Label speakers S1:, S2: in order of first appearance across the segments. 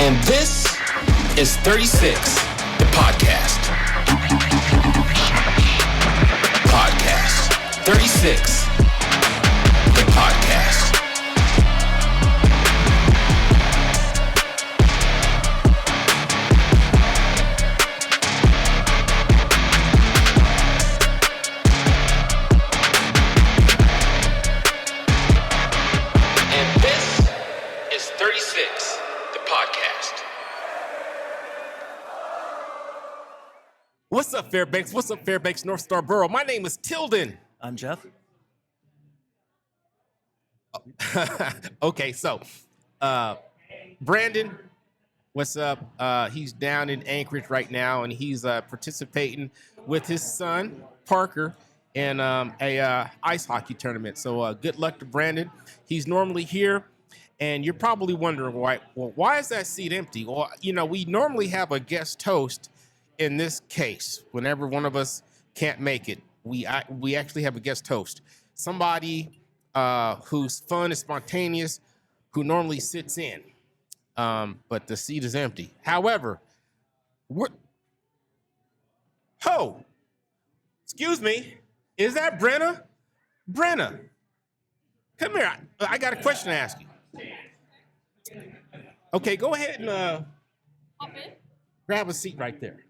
S1: And this is 36, the podcast. Podcast. 36, the podcast. And this is 36, the podcast.
S2: What's up, Fairbanks? What's up, Fairbanks, North Star Borough? My name is Tilden.
S3: I'm Jeff.
S2: Okay, so Brandon, what's up? He's down in Anchorage right now, and he's participating with his son, Parker, in a ice hockey tournament. So good luck to Brandon. He's normally here, and you're probably wondering why is that seat empty? Well, you know, we normally have a guest host. In this case, whenever one of us can't make it, we actually have a guest host, somebody who's fun and spontaneous, who normally sits in, but the seat is empty. However, excuse me, is that Brenna? Brenna, come here. I got a question to ask you. Okay, go ahead and grab a seat right there.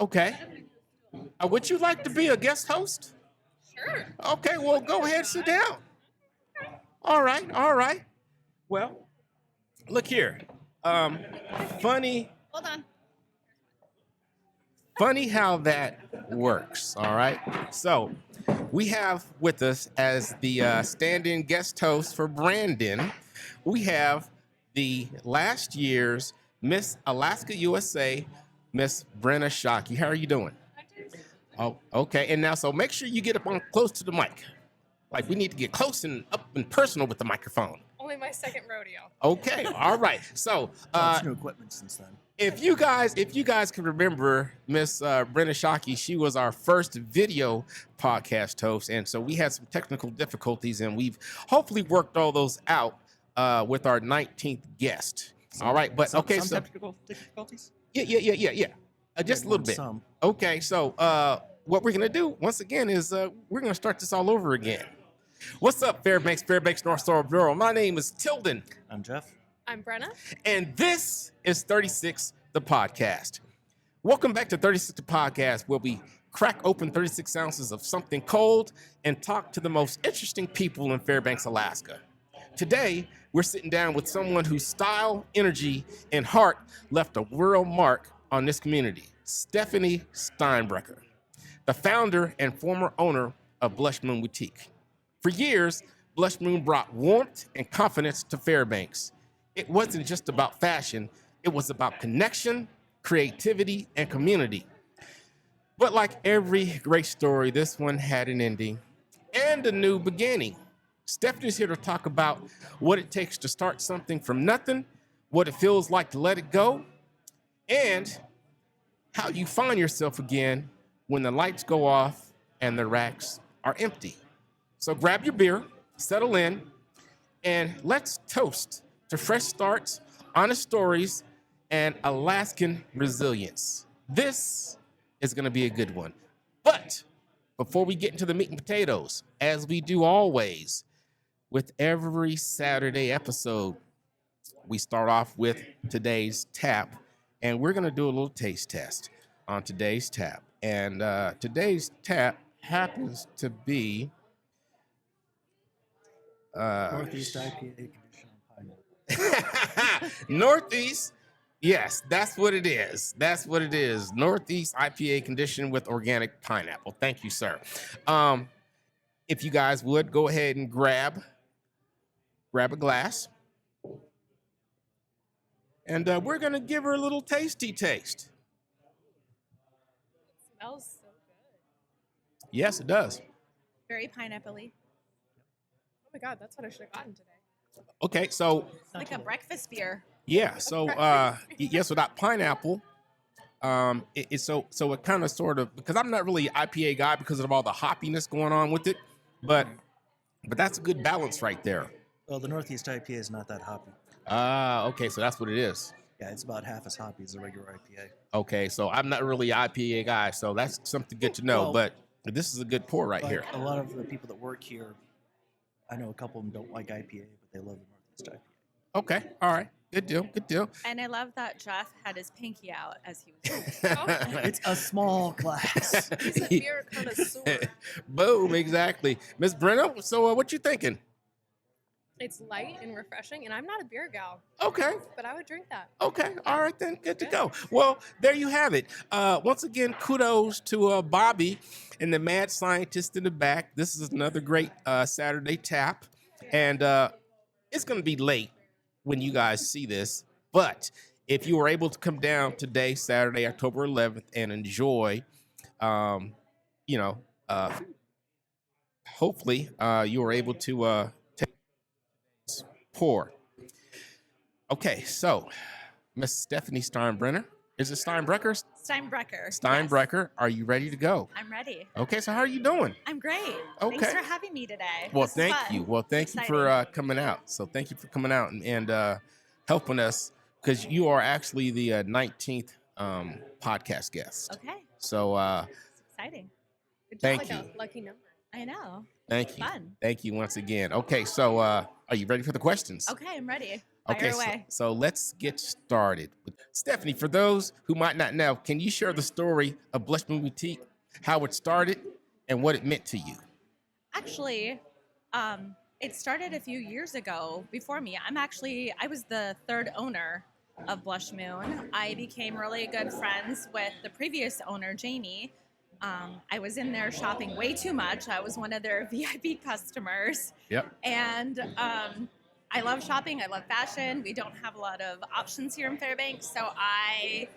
S2: Okay. Would you like to be a guest host?
S4: Sure.
S2: Okay, well, go ahead, sit down. All right. Well, look here. Funny
S4: Hold on.
S2: funny how that works, all right? So we have with us as the stand-in guest host for Brandon, we have the last year's Miss Alaska USA, Miss Brenna Shockey. How are you doing? Oh, okay. And now, so make sure you get up on close to the mic. Like, we need to get close and up and personal with the microphone.
S4: Only my second rodeo.
S2: Okay. All right. So,
S3: It's new equipment since then.
S2: if you guys can remember Miss Brenna Shockey, she was our first video podcast host, and so we had some technical difficulties, and we've hopefully worked all those out with our 19th guest. All right, but okay,
S3: Some
S2: so
S3: technical difficulties?
S2: yeah. Just a little bit.
S3: Some.
S2: Okay, so what we're gonna do once again is we're gonna start this all over again. What's up, Fairbanks, North Star Borough? My name is Tilden,
S3: I'm Jeff.
S4: I'm Brenna.
S2: and this is 36 the podcast. Welcome back to 36 the podcast, where we crack open 36 ounces of something cold and talk to the most interesting people in Fairbanks, Alaska. Today, we're sitting down with someone whose style, energy, and heart left a world mark on this community, Stephanie Steinbrecher, the founder and former owner of Blushmoon Boutique. For years, Blushmoon brought warmth and confidence to Fairbanks. It wasn't just about fashion, it was about connection, creativity, and community. But like every great story, this one had an ending and a new beginning. Stephanie's here to talk about what it takes to start something from nothing, what it feels like to let it go, and how you find yourself again when the lights go off and the racks are empty. So grab your beer, settle in, and let's toast to fresh starts, honest stories, and Alaskan resilience. This is going to be a good one. But before we get into the meat and potatoes, as we do always, with every Saturday episode, we start off with today's tap, and we're going to do a little taste test on today's tap. And today's tap happens to be
S3: Northeast IPA condition on pineapple.
S2: Northeast. Yes, that's what it is. Northeast IPA condition with organic pineapple. Thank you, sir. If you guys would go ahead and grab a glass. And we're going to give her a little tasty taste.
S4: It smells so good.
S2: Yes, it does.
S5: Very pineapple-y.
S4: Oh my God, that's what I should have gotten today.
S2: Okay, so
S5: Like a breakfast beer.
S2: yeah, so yes, without pineapple, it's so it kind of sort of, because I'm not really an IPA guy because of all the hoppiness going on with it, but that's a good balance right there.
S3: Well, the Northeast IPA is not that hoppy.
S2: Okay, so that's what it is.
S3: Yeah, it's about half as hoppy as a regular IPA.
S2: Okay, so I'm not really an IPA guy, so that's something good to know.
S3: Well,
S2: but this is a good pour right
S3: Like
S2: here.
S3: a lot of the people that work here, I know a couple of them don't like IPA, but they love the Northeast IPA.
S2: Okay, all right, good deal, good deal.
S5: And I love that Jeff had his pinky out as he was.
S3: It's a small glass.
S4: He's a beer connoisseur.
S2: Boom, exactly. Miss Brenna, so what you thinking?
S4: It's light and refreshing, and I'm not a beer gal,
S2: Okay,
S4: but I would drink that.
S2: okay, all right then, good to go. Well, there you have it. Once again, kudos to Bobby and the mad scientist in the back. This is another great Saturday tap, and it's going to be late when you guys see this, but if you were able to come down today, Saturday, October 11th, and enjoy, hopefully you were able to take this pour. Okay, so Miss Stephanie Steinbrecher. Is it Steinbrecher?
S5: Steinbrecher.
S2: Steinbrecher, are you ready to go?
S5: Yes, I'm ready.
S2: Okay, so how are you doing?
S5: I'm great.
S2: Okay.
S5: Thanks for having me today.
S2: Well,
S5: This is
S2: thank
S5: fun.
S2: you. Well, thank you for coming out. So thank you for coming out and helping us because you are actually the 19th podcast guest.
S5: Okay.
S2: So
S5: It's exciting.
S2: thank
S4: Like
S2: you.
S4: a lucky number.
S5: I know.
S2: Thank you.
S5: Fun.
S2: Thank you once again. Okay, so are you ready for the questions?
S5: Okay, I'm ready.
S2: Okay,
S5: Fire away.
S2: so let's get started. Stephanie, for those who might not know, can you share the story of Blushmoon Boutique, how it started, and what it meant to you?
S5: Actually, it started a few years ago before me. I was the third owner of Blushmoon. I became really good friends with the previous owner, Jamie. I was in there shopping way too much. I was one of their VIP customers.
S2: Yep.
S5: And I love shopping. I love fashion. We don't have a lot of options here in Fairbanks. So I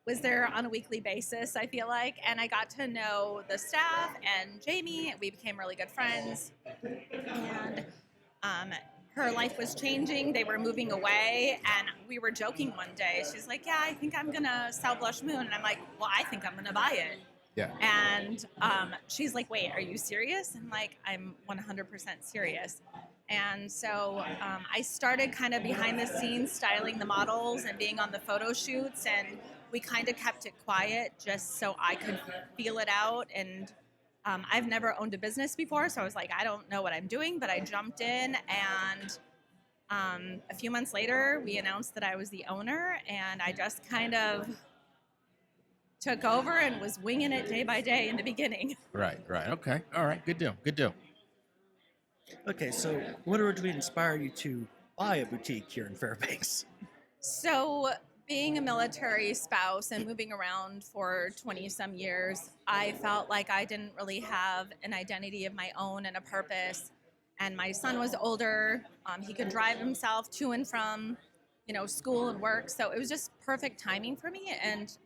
S5: was there on a weekly basis, I feel like. And I got to know the staff and Jamie. We became really good friends. And her life was changing. They were moving away. And we were joking one day. She's like, yeah, I think I'm going to sell Blushmoon. And I'm like, well, I think I'm going to buy it.
S2: Yeah.
S5: And she's like, wait, are you serious? I'm like, I'm 100% serious. And so I started kind of behind the scenes styling the models and being on the photo shoots. And we kind of kept it quiet just so I could feel it out. And I've never owned a business before. So I was like, I don't know what I'm doing, but I jumped in. And a few months later, we announced that I was the owner. And I just kind of took over and was winging it day by day in the beginning.
S2: Right. Okay. All right. Good deal.
S3: Okay, so what originally inspired you to buy a boutique here in Fairbanks?
S5: So being a military spouse and moving around for 20 some years, I felt like I didn't really have an identity of my own and a purpose. And my son was older. He could drive himself to and from, school and work. So it was just perfect timing for me. And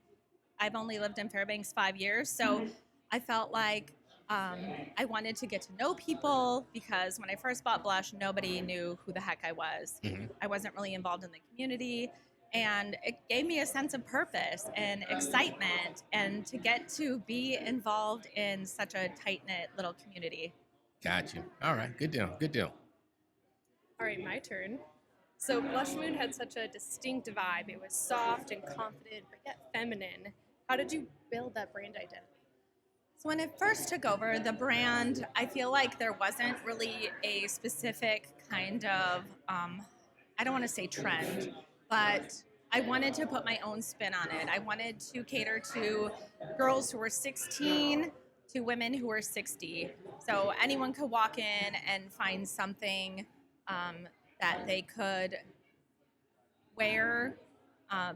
S5: I've only lived in Fairbanks 5 years. So I felt like I wanted to get to know people because when I first bought Blush, nobody knew who the heck I was.
S2: Mhm.
S5: I wasn't really involved in the community. And it gave me a sense of purpose and excitement and to get to be involved in such a tight-knit little community.
S2: Got you. All right. Good deal.
S4: All right, my turn. So Blushmoon had such a distinct vibe. It was soft and confident, but yet feminine. How did you build that brand identity?
S5: So when I first took over the brand, I feel like there wasn't really a specific kind of, I don't want to say trend, but I wanted to put my own spin on it. I wanted to cater to girls who were 16 to women who were 60. So anyone could walk in and find something that they could wear,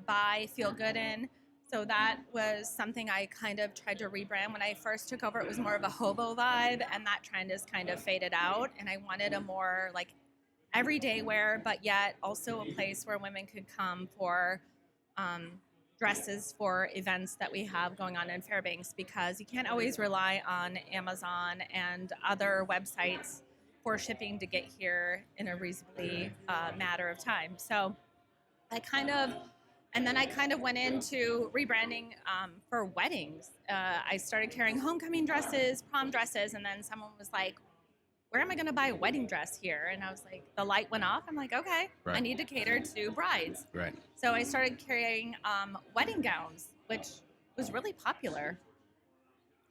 S5: buy, feel good in. So that was something I kind of tried to rebrand. When I first took over, it was more of a hobo vibe, and that trend has kind of faded out. And I wanted a more like everyday wear, but yet also a place where women could come for dresses for events that we have going on in Fairbanks, because you can't always rely on Amazon and other websites for shipping to get here in a reasonably matter of time. So I kind of went into rebranding for weddings. I started carrying homecoming dresses, prom dresses, and then someone was like, where am I going to buy a wedding dress here? And I was like, the light went off. I'm like, okay,
S2: Right.
S5: I need to cater to brides.
S2: Right.
S5: So I started carrying wedding gowns, which was really popular.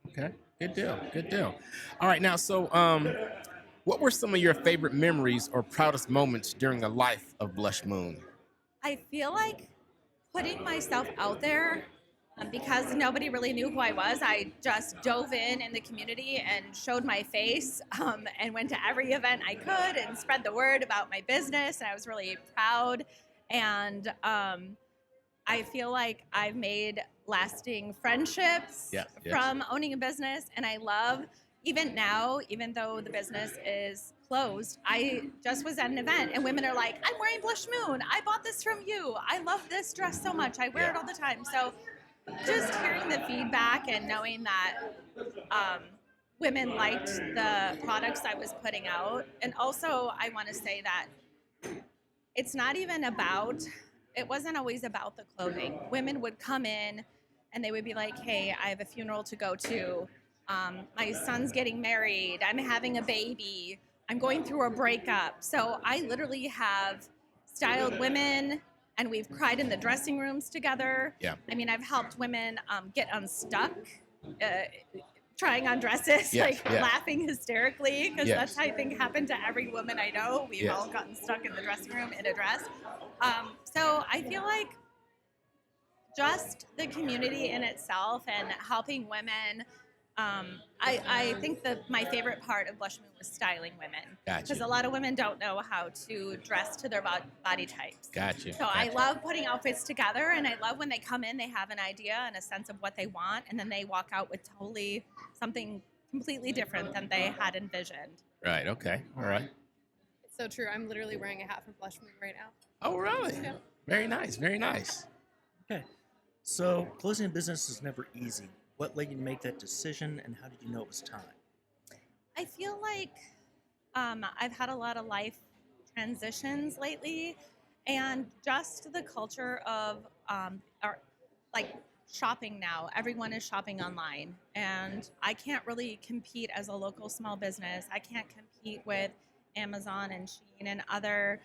S2: Okay. Good deal. Good deal. All right. Now, so what were some of your favorite memories or proudest moments during the life of Blushmoon?
S5: I feel like putting myself out there because nobody really knew who I was. I just dove in the community and showed my face and went to every event I could and spread the word about my business. And I was really proud. And I feel like I've made lasting friendships
S2: Yes.
S5: from owning a business. And I love, even now, even though the business is closed, I just was at an event and women are like, I'm wearing Blushmoon. I bought this from you. I love this dress so much. I wear it all the time. So just hearing the feedback and knowing that women liked the products I was putting out. And also, I want to say that it's not even about, it wasn't always about the clothing. Women would come in and they would be like, hey, I have a funeral to go to. My son's getting married. I'm having a baby. I'm going through a breakup. So I literally have styled women and we've cried in the dressing rooms together.
S2: Yeah.
S5: I mean, I've helped women get unstuck, trying on dresses, laughing hysterically, because that's, I think, happened to every woman I know. We've all gotten stuck in the dressing room in a dress. So I feel like just the community in itself and helping women. I think that my favorite part of Blushmoon was styling women. Because a lot of women don't know how to dress to their body types. So I love putting outfits together, and I love when they come in, they have an idea and a sense of what they want, and then they walk out with totally something completely different than they had envisioned.
S2: Right. Okay. All right.
S4: It's so true. I'm literally wearing a hat from Blushmoon right now.
S2: Oh, really? Yeah. Very nice. Very nice.
S3: Okay. So closing a business is never easy. What led you to make that decision, and how did you know it was time?
S5: I feel like I've had a lot of life transitions lately, and just the culture of shopping now. Everyone is shopping online, and I can't really compete as a local small business. I can't compete with Amazon and Shein and other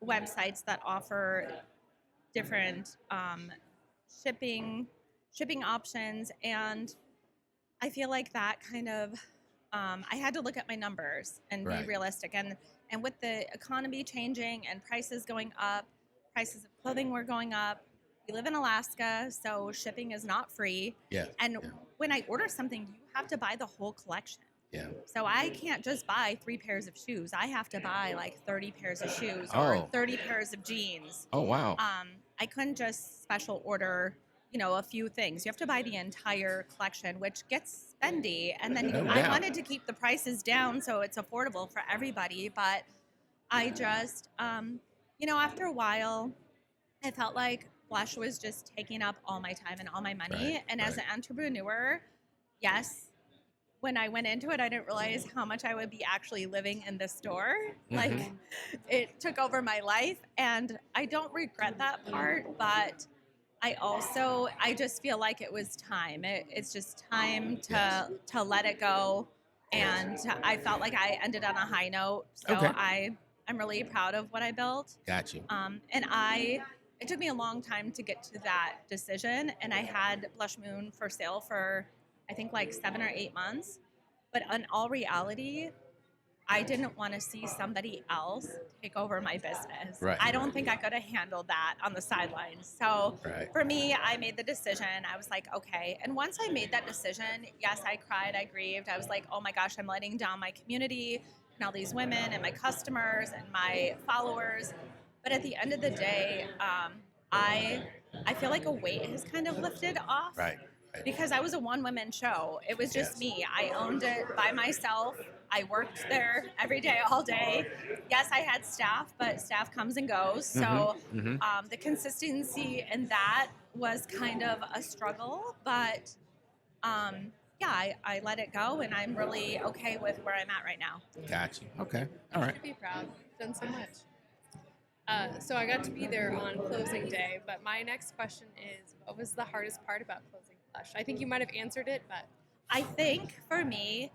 S5: websites that offer different shipping options, and I feel like that kind of I had to look at my numbers and be realistic, and with the economy changing and prices going up, prices of clothing were going up. We live in Alaska, so shipping is not free. When I order something, you have to buy the whole collection. So I can't just buy 3 pairs of shoes. I have to buy like 30 pairs of shoes or 30 pairs of jeans.
S2: Oh, wow.
S5: I couldn't just special order a few things. You have to buy the entire collection, which gets spendy. And then I wanted to keep the prices down so it's affordable for everybody. But I just, after a while, I felt like Blush was just taking up all my time and all my money. As an entrepreneur, yes, when I went into it, I didn't realize how much I would be actually living in the store. Like, it took over my life. And I don't regret that part, but I just feel like it was time. It's just time to let it go. And I felt like I ended on a high note. So I'm really proud of what I built.
S2: Got you.
S5: And it took me a long time to get to that decision. And I had Blushmoon for sale for, I think, like 7 or 8 months. But in all reality, I didn't want to see somebody else take over my business. I don't think I could have handled that on the sidelines. So for me, I made the decision. I was like, okay. And once I made that decision, yes, I cried, I grieved. I was like, oh my gosh, I'm letting down my community and all these women and my customers and my followers. But at the end of the day, I feel like a weight has kind of lifted off. Because I was a one-woman show. It was just me. I owned it by myself. I worked there every day, all day. Yes, I had staff, but staff comes and goes. So the consistency in that was kind of a struggle. But I let it go, and I'm really okay with where I'm at right now.
S2: Got you. Okay. All right.
S4: You should be proud. You've done so much. So I got to be there on closing day, but my next question is, what was the hardest part about closing Blush? I think you might have answered it, but
S5: I think for me,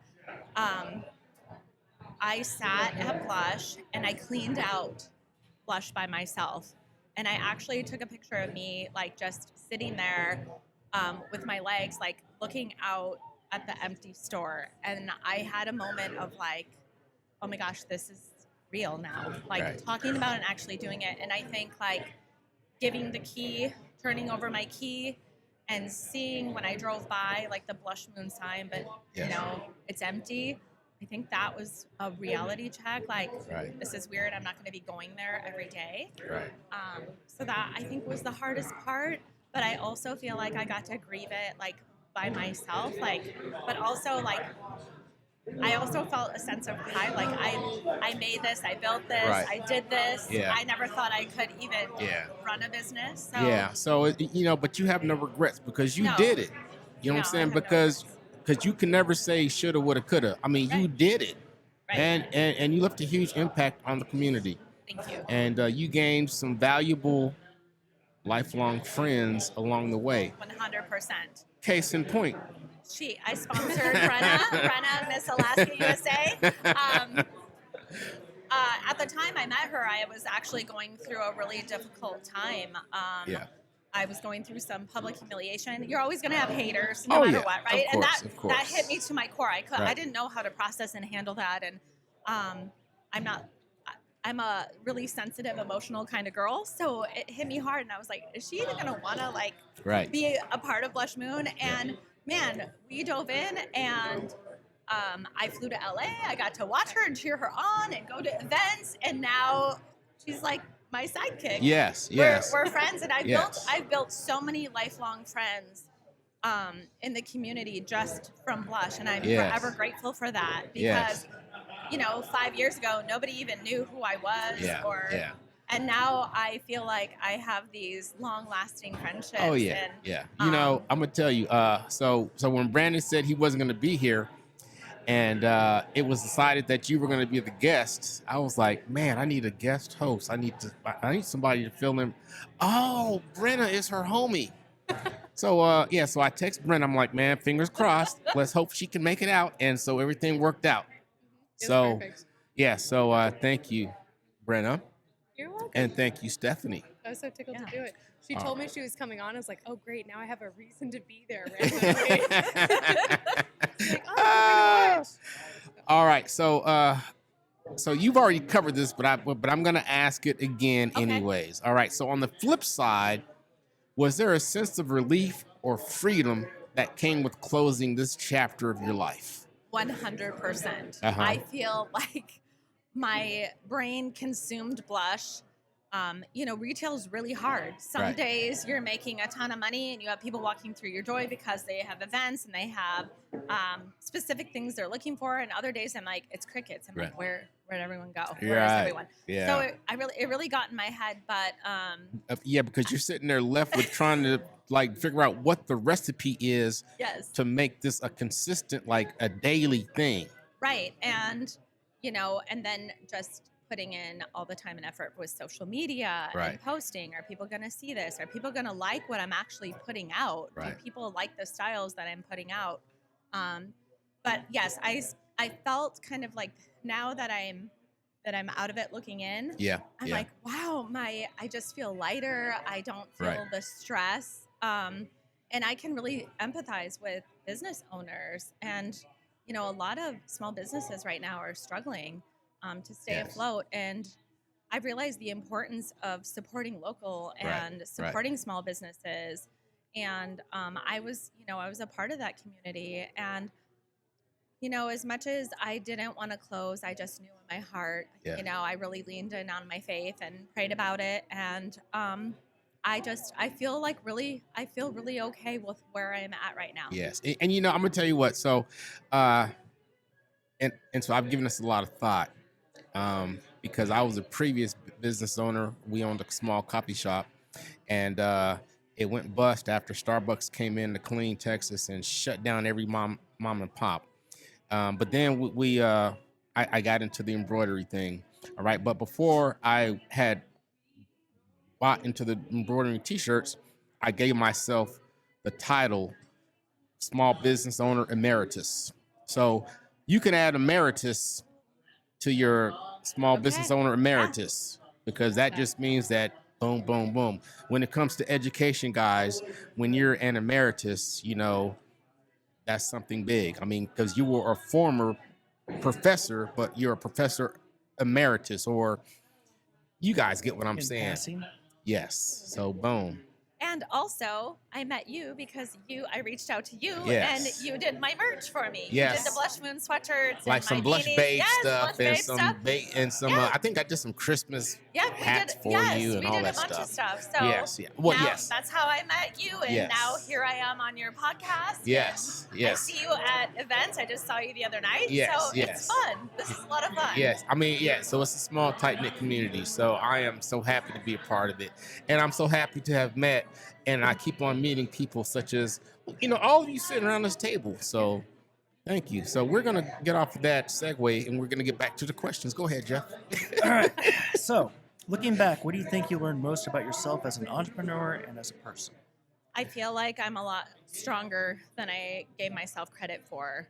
S5: I sat at Blush and I cleaned out Blush by myself. And I actually took a picture of me, like just sitting there with my legs, like looking out at the empty store. And I had a moment of like, oh my gosh, this is real now. Like
S2: Right.
S5: talking about and actually doing it. And I think like giving the key, turning over my key, and seeing when I drove by like the Blushmoon sign, but
S2: Yes.
S5: you know, it's empty. I think that was a reality check. Like,
S2: Right.
S5: this is weird. I'm not going to be going there every day.
S2: Right.
S5: So that I think was the hardest part. But I also feel like I got to grieve it like by myself. Like, but also like I also felt a sense of pride. Like I made this, I built this,
S2: Right.
S5: I did this.
S2: Yeah.
S5: I never thought I could even
S2: Yeah.
S5: run a business. So
S2: Yeah. So but you have no regrets because you
S5: No.
S2: did it. You know what
S5: No,
S2: I'm
S5: I
S2: saying?
S5: have no
S2: Because
S5: regrets.
S2: you can never say shoulda, woulda, coulda. I mean, you
S5: Right.
S2: did it,
S5: Right.
S2: and you left a huge impact on the community,
S5: Thank you.
S2: and you gained some valuable lifelong friends along the way.
S5: 100%.
S2: Case in point.
S5: I sponsored Brenna, Miss Alaska USA. At the time I met her, I was actually going through a really difficult time.
S2: Yeah.
S5: I was going through some public humiliation. You're always going to have haters, no
S2: Oh,
S5: matter
S2: yeah.
S5: what, right?
S2: Of
S5: And
S2: course,
S5: that
S2: of course.
S5: that hit me to my core. I
S2: Right.
S5: didn't know how to process and handle that, and I'm a really sensitive, emotional kind of girl, so it hit me hard. And I was like, is she even going to want to like
S2: Right.
S5: be a part of Blushmoon? And man, we dove in, and I flew to LA. I got to watch her and cheer her on and go to events, and now she's like my sidekick.
S2: Yes. Yes.
S5: We're friends, and
S2: Yes.
S5: I've built so many lifelong friends in the community just from Blush, and I'm
S2: Yes.
S5: forever grateful for that because
S2: Yes.
S5: you know, 5 years ago nobody even knew who I was,
S2: Yeah.
S5: or
S2: Yeah.
S5: and now I feel like I have these long-lasting friendships.
S2: Oh yeah,
S5: and,
S2: yeah. You know, I'm gonna tell you. So when Brandon said he wasn't gonna be here, and it was decided that you were gonna be the guest, I was like, man, I need a guest host. I need somebody to fill in. Oh, Brenna is her homie. So yeah, so I text Brenna. I'm like, man, fingers crossed. Let's hope she can make it out. And so everything worked out.
S4: It's
S2: So
S4: perfect.
S2: yeah, so thank you, Brenna,
S4: You're welcome.
S2: and thank you, Stephanie.
S4: I was so tickled
S5: Yeah.
S4: to do it. She
S2: Oh.
S4: told me she was coming on. I was like, oh, great. Now I have a reason to be there. Randomly. Like, oh, I'm watch.
S2: All right, so you've already covered this, but I'm gonna ask it again
S5: Okay.
S2: anyways. All right, so on the flip side, was there a sense of relief or freedom that came with closing this chapter of your life?
S5: 100%.
S2: Uh-huh.
S5: I feel like my brain consumed Blush. You know, retail is really hard. Some
S2: Right.
S5: days you're making a ton of money and you have people walking through your door because they have events and they have specific things they're looking for. And other days I'm like, it's crickets. I'm
S2: Right.
S5: like, where'd everyone go?
S2: You're
S5: Where is
S2: right.
S5: everyone?
S2: Yeah.
S5: So it really got in my head. But
S2: Yeah, because you're sitting there left with trying to like figure out what the recipe is
S5: yes.
S2: to make this a consistent, like a daily thing.
S5: Right. And, you know, and then just putting in all the time and effort with social media
S2: Right.
S5: and posting. Are people going to see this? Are people going to like what I'm actually putting out?
S2: Right.
S5: Do people like the styles that I'm putting out? But yes, I felt kind of like now that I'm out of it looking in,
S2: Yeah.
S5: I'm
S2: yeah.
S5: like, wow, I just feel lighter. I don't feel
S2: Right.
S5: the stress. And I can really empathize with business owners. And, you know, a lot of small businesses right now are struggling to stay
S2: Yes.
S5: afloat. And I've realized the importance of supporting local
S2: Right,
S5: and supporting small businesses. And I was a part of that community. And, you know, as much as I didn't want to close, I just knew in my heart,
S2: Yeah.
S5: you know, I really leaned in on my faith and prayed about it. And I feel really okay with where I'm at right now.
S2: Yes, and you know, I'm gonna tell you what. So, and so I've given this a lot of thought, because I was a previous business owner. We owned a small coffee shop, and it went bust after Starbucks came in to clean Texas and shut down every mom and pop. But then I got into the embroidery thing. All right, but before I had bought into the embroidery t-shirts, I gave myself the title Small Business Owner Emeritus. So You can add emeritus to your small business
S5: Okay.
S2: owner emeritus because that just means that boom, boom, boom. When it comes to education, guys, when you're an emeritus, that's something big. I mean, because you were a former professor, but you're a professor emeritus, or you guys get what I'm
S3: In
S2: saying.
S3: passing.
S2: Yes. So boom.
S5: And also, I met you because I reached out to you
S2: Yes.
S5: and you did my merch for me.
S2: Yes.
S5: You did the Blushmoon sweatshirts,
S2: Like
S5: and
S2: some
S5: my
S2: blush
S5: beanies.
S2: babe
S5: Yes,
S2: stuff
S5: blush
S2: and
S5: babe
S2: some
S5: stuff.
S2: and some
S5: Yeah.
S2: I think I did some Christmas
S5: Yeah,
S2: hats for you and
S5: we
S2: all
S5: did
S2: that
S5: a bunch
S2: stuff.
S5: of stuff. So
S2: Yes, yeah. Well,
S5: now
S2: yes.
S5: that's how I met you, and
S2: Yes.
S5: now here I am on your podcast.
S2: Yes,
S5: and
S2: yes.
S5: I see you at events. I just saw you the other night.
S2: Yes,
S5: so
S2: yes.
S5: it's fun. This is a lot of fun.
S2: Yes, I mean, yeah. So it's a small, tight-knit community. So I am so happy to be a part of it, and I'm so happy to have met. And I keep on meeting people such as, all of you sitting around this table. So thank you. So we're gonna get off of that segue, and we're gonna get back to the questions. Go ahead, Jeff.
S3: All right. So, looking back, what do you think you learned most about yourself as an entrepreneur and as a person?
S5: I feel like I'm a lot stronger than I gave myself credit for.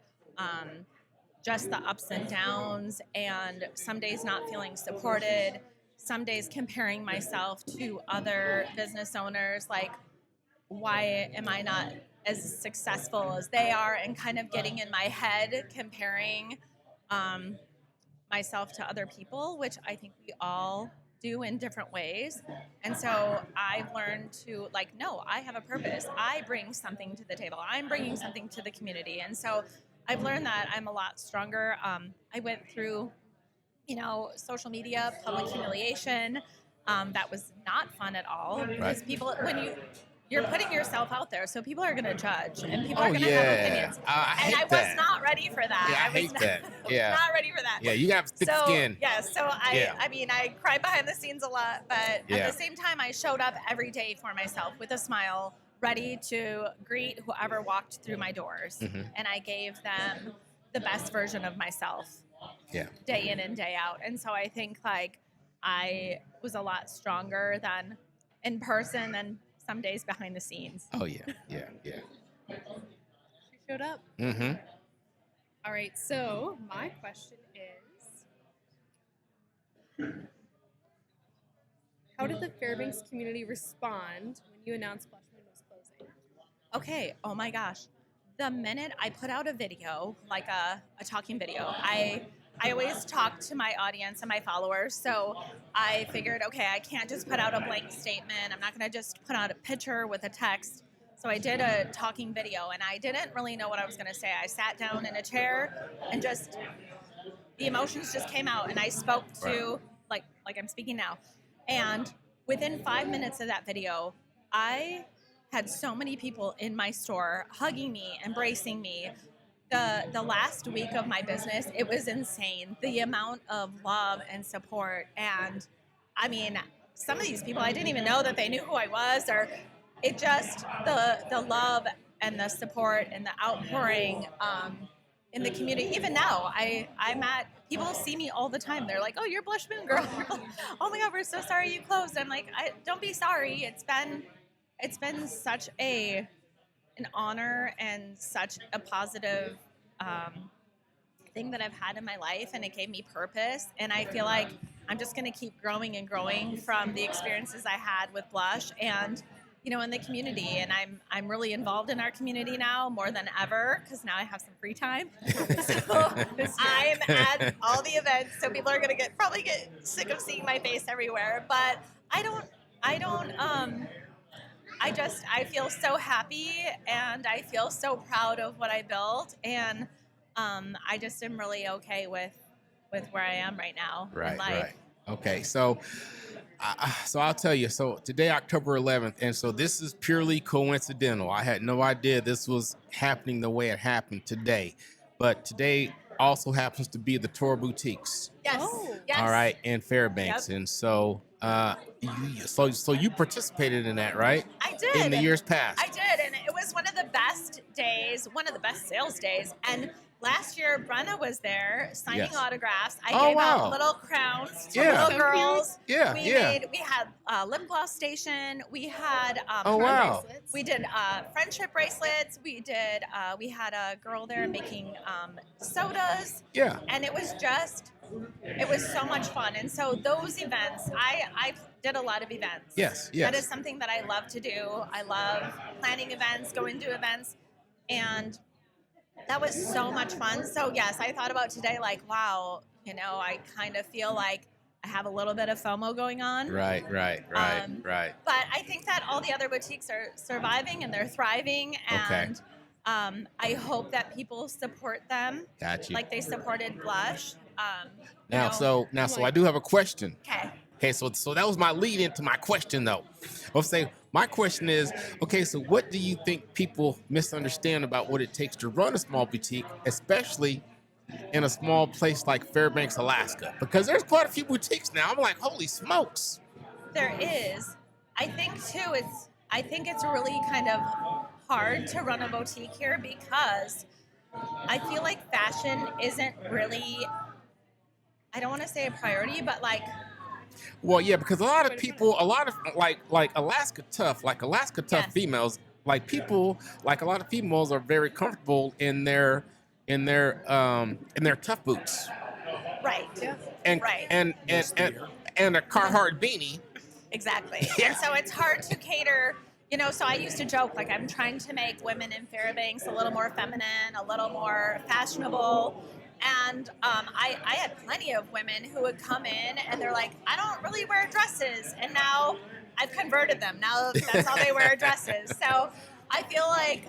S5: Just the ups and downs, and some days not feeling supported, some days comparing myself to other business owners, like, why am I not as successful as they are, and kind of getting in my head comparing myself to other people, which I think we all do in different ways. And so I've learned to, no, I have a purpose. I bring something to the table. I'm bringing something to the community. And so I've learned that I'm a lot stronger. I went through, social media, public humiliation. That was not fun at all, because people, when you're putting yourself out there, so people are going to judge, and people are going to have opinions.
S2: I
S5: was not ready for that.
S2: Yeah, I
S5: was
S2: hate
S5: not,
S2: that. Yeah.
S5: not ready for that.
S2: Yeah, you got thick skin.
S5: Yeah, so I cried behind the scenes a lot, but
S2: Yeah.
S5: at the same time, I showed up every day for myself with a smile, ready to greet whoever walked through my doors.
S2: Mhm.
S5: And I gave them the best version of myself
S2: Yeah.
S5: day in and day out. And so I think I was a lot stronger than in person than some days behind the scenes.
S2: Oh yeah. Yeah. Yeah.
S4: She showed up.
S2: Mm-hmm.
S4: All right, so my question is, how did the Fairbanks community respond when you announced Blushmoon was closing?
S5: Okay, oh my gosh. The minute I put out a video, like a talking video, I always talk to my audience and my followers, so I figured, okay, I can't just put out a blank statement. I'm not going to just put out a picture with a text. So I did a talking video, and I didn't really know what I was going to say. I sat down in a chair, and just the emotions just came out, and I spoke to, like I'm speaking now. And within 5 minutes of that video, I had so many people in my store hugging me, embracing me. The last week of my business, it was insane. The amount of love and support. And I mean, some of these people, I didn't even know that they knew who I was, or it just, the love and the support and the outpouring in the community. Even now, I'm at, people see me all the time. They're like, oh, you're Blushmoon girl. Oh my God, we're so sorry you closed. I'm like, don't be sorry. It's been such an honor and such a positive thing that I've had in my life, and it gave me purpose. And I feel like I'm just going to keep growing and growing from the experiences I had with Blush and, in the community. And I'm really involved in our community now more than ever, because now I have some free time. So I'm at all the events, so people are going to probably get sick of seeing my face everywhere. But I feel so happy, and I feel so proud of what I built, and I just am really okay with where I am right now in life.
S2: Right. Okay, so I'll tell you. So today, October 11th, and so this is purely coincidental. I had no idea this was happening the way it happened today, but today also happens to be the tour boutiques.
S5: Yes.
S4: Oh.
S5: Yes.
S2: All right, in Fairbanks,
S5: Yep.
S2: and so you participated in that, right?
S5: I did.
S2: In the years past.
S5: I did, and it was one of the best days, one of the best sales days. And last year, Brenna was there signing
S2: Yes.
S5: autographs. I
S2: Oh,
S5: gave
S2: wow.
S5: out little crowns to
S2: Yeah.
S5: little
S4: So
S5: girls.
S2: Yeah,
S5: We had lip gloss station. We had
S2: Oh, wow.
S4: bracelets.
S5: we did friendship bracelets. We did we had a girl there making sodas,
S2: Yeah.
S5: and it was so much fun. And so those events, I did a lot of events.
S2: Yes,
S5: That
S2: yes.
S5: is something that I love to do. I love planning events, going to events, and that was so much fun. So yes, I thought about today, like, wow, I kind of feel like I have a little bit of FOMO going on.
S2: Right.
S5: But I think that all the other boutiques are surviving and they're thriving,
S2: Okay.
S5: and I hope that people support them
S2: Got you.
S5: like they supported Blush.
S2: Now, so I do have a question.
S5: Okay.
S2: Okay, so that was my lead into my question, though. I'll say my question is, okay, so what do you think people misunderstand about what it takes to run a small boutique, especially in a small place like Fairbanks, Alaska? Because there's quite a few boutiques now. I'm like, holy smokes.
S5: There is. I think it's really kind of hard to run a boutique here because I feel like fashion isn't really, I don't want to say a priority, but like,
S2: Well, yeah, because a lot of people, like Alaska Tough
S5: Yes.
S2: females, a lot of females are very comfortable in their tough boots
S5: right.
S4: Yeah.
S2: and
S5: Right.
S2: and a Carhartt beanie.
S5: Exactly.
S2: Yeah.
S5: And so it's hard to cater, so I used to joke, like, I'm trying to make women in Fairbanks a little more feminine, a little more fashionable. And I had plenty of women who would come in and they're like, I don't really wear dresses. And now I've converted them. Now that's all they wear, dresses. So I feel like,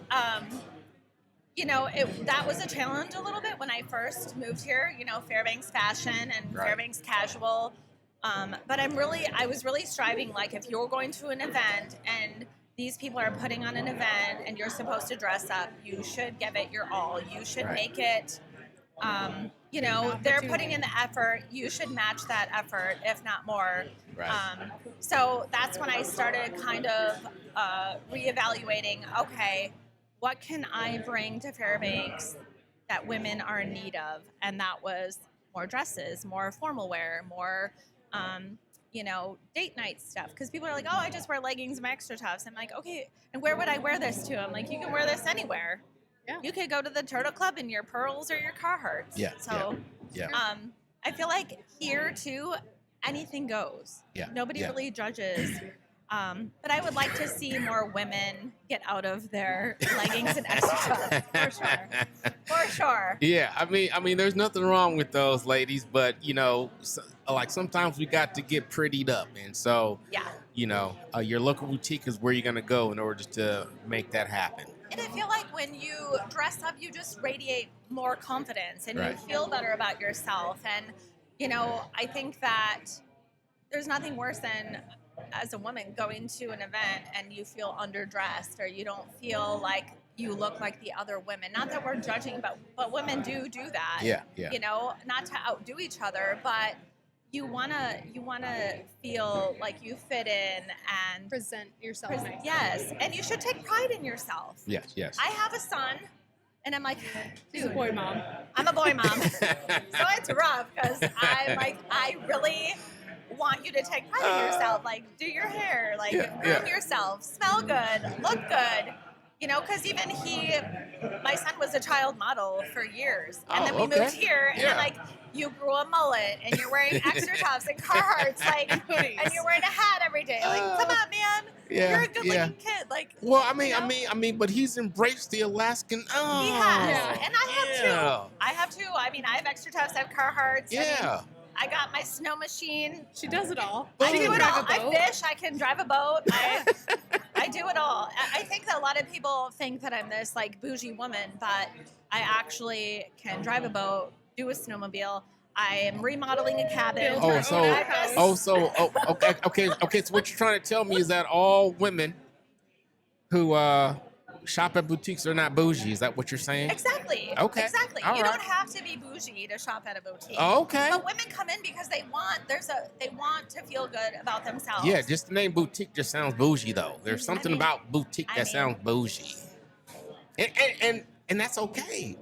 S5: that was a challenge a little bit when I first moved here, Fairbanks fashion and
S2: Right.
S5: Fairbanks casual. But I was really striving, like, if you're going to an event and these people are putting on an event and you're supposed to dress up, you should give it your all. You should
S2: Right.
S5: make it, they're putting in the effort. You should match that effort, if not more.
S2: Right.
S5: So that's when I started kind of reevaluating, okay, what can I bring to Fairbanks that women are in need of? And that was more dresses, more formal wear, more, date night stuff. Because people are like, oh, I just wear leggings and my extra toughs. I'm like, okay, and where would I wear this to? I'm like, you can wear this anywhere.
S4: Yeah.
S5: You could go to the Turtle Club in your pearls or your Carhartts.
S2: Yeah,
S5: So,
S2: Yeah.
S5: I feel like here too, anything goes.
S2: Yeah,
S5: Nobody
S2: yeah.
S5: really judges. But I would like to see more women get out of their leggings and extra toughs, for sure. For sure.
S2: Yeah, I mean, there's nothing wrong with those ladies, but sometimes we got to get prettied up, and so
S5: Yeah.
S2: Your local boutique is where you're gonna go in order to make that happen.
S5: And I feel like when you dress up, you just radiate more confidence and
S2: Right.
S5: you feel better about yourself. And, I think that there's nothing worse than, as a woman, going to an event and you feel underdressed or you don't feel like you look like the other women. Not that we're judging, but women do that.
S2: Yeah.
S5: Not to outdo each other, but you wanna feel like you fit in and
S4: Present yourself nicely.
S5: yes, and you should take pride in yourself.
S2: Yes.
S5: I have a son, and I'm like,
S4: She's a
S5: dude,
S4: boy mom.
S5: I'm a boy mom. So it's rough because I'm like, I really want you to take pride in yourself. Like, do your hair, like, groom yourself, smell good, look good. Because even my son was a child model for years. And then we
S2: okay.
S5: moved here, and I'm like, you grew a mullet, and you're wearing extra tops and Carhartts, like, and you're wearing a hat every day. Like, come on, man. You're a good-looking kid. Like,
S2: Well, I mean, but he's embraced the Alaskan. Oh,
S5: he has.
S4: Yeah.
S5: And I have too. I mean, I have extra tops, I have Carhartts.
S2: Yeah.
S5: I got my snow machine.
S4: She does it all.
S5: I
S4: She
S5: do
S4: can
S5: it
S4: drive
S5: all.
S4: a
S5: I
S4: boat.
S5: fish. I can drive a boat. I do it all. I think that a lot of people think that I'm this like bougie woman, but I actually can drive a boat, do a snowmobile. I am remodeling a cabin.
S4: Oh,
S2: Okay. So what you're trying to tell me is that all women who shop at boutiques are not bougie. Is that what you're saying?
S5: Exactly.
S2: Okay.
S5: Exactly.
S2: All
S5: You
S2: right.
S5: don't have to be bougie to shop at a boutique.
S2: Okay.
S5: But women come in because they want to feel good about themselves.
S2: Yeah, just the name boutique just sounds bougie though. There's something
S5: mean-
S2: about boutique that sounds bougie. And and that's okay.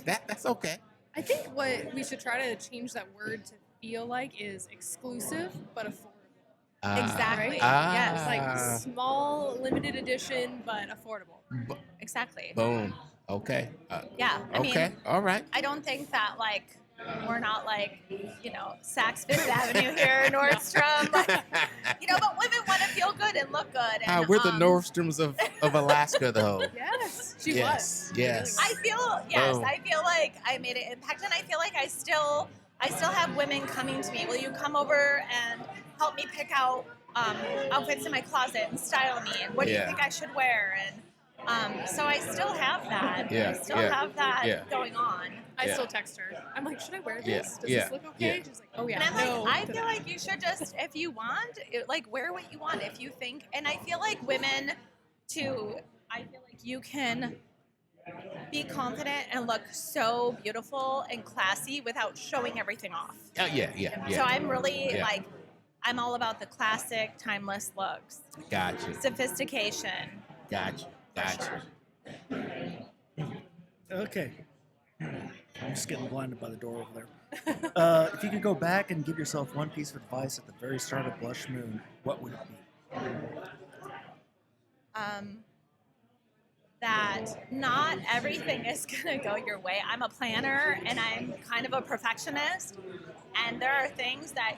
S2: That's okay.
S4: I think what we should try to change that word to feel like is exclusive but affordable.
S5: Exactly.
S2: Ah,
S4: It's like small, limited edition, but affordable.
S5: Exactly.
S2: boom. Okay.
S5: Yeah. I
S2: Okay.
S5: mean,
S2: All right.
S5: I don't think that like we're not like, Saks Fifth Avenue here, Nordstrom, like, but women want to feel good and look good. And
S2: We're the Nordstroms of Alaska, though.
S4: Yes, she
S2: Yes,
S4: was.
S2: yes.
S5: I feel yes,
S2: Boom.
S5: I feel like I made an impact, and I feel like I still have women coming to me. Will you come over and help me pick out outfits in my closet and style me? And what do you
S2: Yeah.
S5: think I should wear? And so I still have that.
S2: Yeah,
S5: I still
S2: yeah,
S5: have that
S2: yeah.
S5: going on.
S4: I
S2: Yeah.
S4: still text her. I'm like, should I wear
S2: Yeah,
S4: this? Does
S2: yeah,
S4: this look okay?
S2: yeah.
S4: She's like, oh yeah,
S5: And I'm
S4: no.
S5: like, I feel like you should just, if you want, wear what you want. If you think, and I feel like women, too, I feel like you can be confident and look so beautiful and classy without showing everything off.
S2: Yeah.
S5: So I'm really
S2: Yeah.
S5: I'm all about the classic, timeless looks,
S2: Gotcha.
S5: sophistication.
S2: Gotcha.
S3: Okay. I'm just getting blinded by the door over there. If you could go back and give yourself one piece of advice at the very start of Blushmoon, what would it be?
S5: That not everything is gonna go your way. I'm a planner and I'm kind of a perfectionist, and there are things that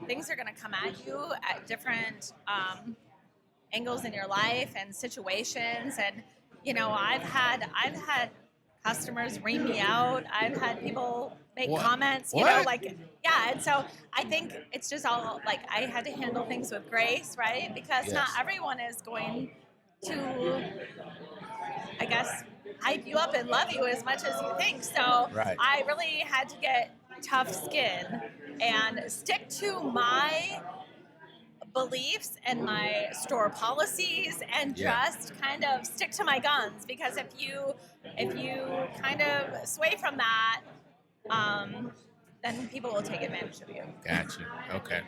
S5: things are gonna come at you at different angles in your life and situations. And I've had customers ream me out. I've had people make
S2: What?
S5: comments,
S2: What?
S5: and so I think it's just all I had to handle things with grace, right? Because not
S2: Yes.
S5: everyone is going to, I guess, hype you up and love you as much as you think. So
S2: Right.
S5: I really had to get tough skin and stick to my beliefs and my store policies and
S2: Yeah.
S5: just kind of stick to my guns, because if you kind of sway from that, then people will take advantage of you.
S2: Gotcha. Okay.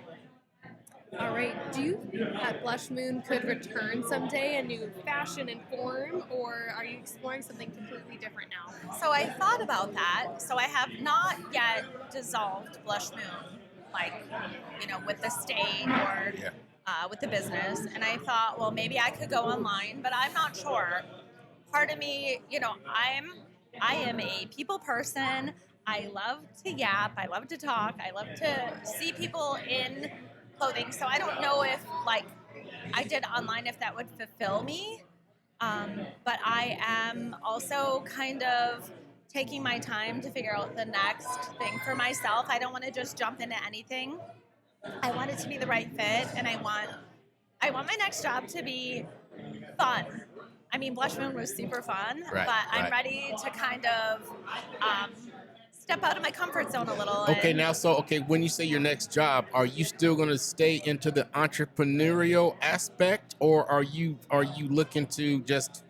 S4: All right. Do you think that Blushmoon could return someday a new fashion and form, or are you exploring something completely different now?
S5: So I thought about that. So I have not yet dissolved Blushmoon, with the state or
S2: Yeah.
S5: with the business. And I thought, well, maybe I could go online, but I'm not sure. Part of me, I am a people person. I love to yap. I love to talk. I love to see people in clothing. So I don't know if I did online, if that would fulfill me. But I am also kind of taking my time to figure out the next thing for myself. I don't want to just jump into anything. I want it to be the right fit, and I want my next job to be fun. I mean, Blushmoon was super fun,
S2: Right,
S5: but I'm
S2: right.
S5: ready to kind of step out of my comfort zone a little.
S2: Okay,
S5: and-
S2: now, when you say your next job, are you still going to stay into the entrepreneurial aspect, or are you looking to just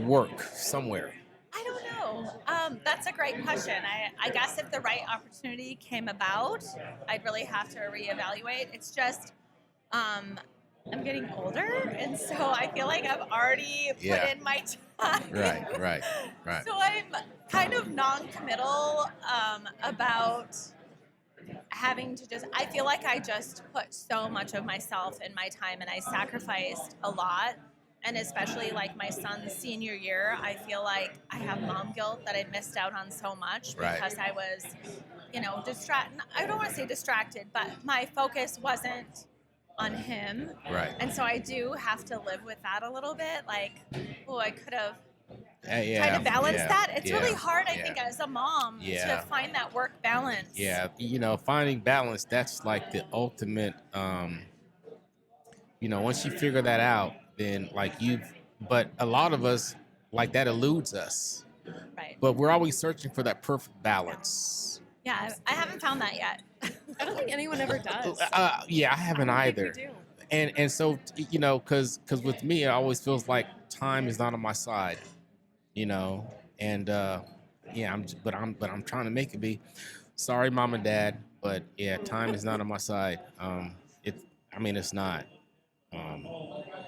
S2: work somewhere?
S5: I don't know. That's a great question. I guess if the right opportunity came about, I'd really have to reevaluate. It's just, I'm getting older, and so I feel like I've already put
S2: Yeah.
S5: in my time.
S2: Right.
S5: So I'm kind of non-committal about having to I feel like I just put so much of myself in my time, and I sacrificed a lot. And especially my son's senior year, I feel like I have mom guilt that I missed out on so much
S2: Right.
S5: because I was, distracted. I don't want to say distracted, but my focus wasn't on him.
S2: Right.
S5: And so I do have to live with that a little bit. I could have
S2: Yeah.
S5: tried to balance
S2: yeah,
S5: that. It's
S2: yeah,
S5: really hard, I
S2: yeah.
S5: think, as a mom
S2: Yeah.
S5: to find that work balance.
S2: Yeah, finding balance, that's the ultimate, once you figure that out, then but a lot of us, that eludes us.
S5: Right.
S2: But we're always searching for that perfect balance.
S5: Yeah, I haven't found that yet.
S4: I don't think anyone ever does.
S2: Yeah, I haven't
S4: I don't
S2: either.
S4: think we do.
S2: And so, because with me, it always feels like time is not on my side, and yeah, I'm trying to make it be. Sorry, mom and dad, but yeah, time is not on my side. It's not.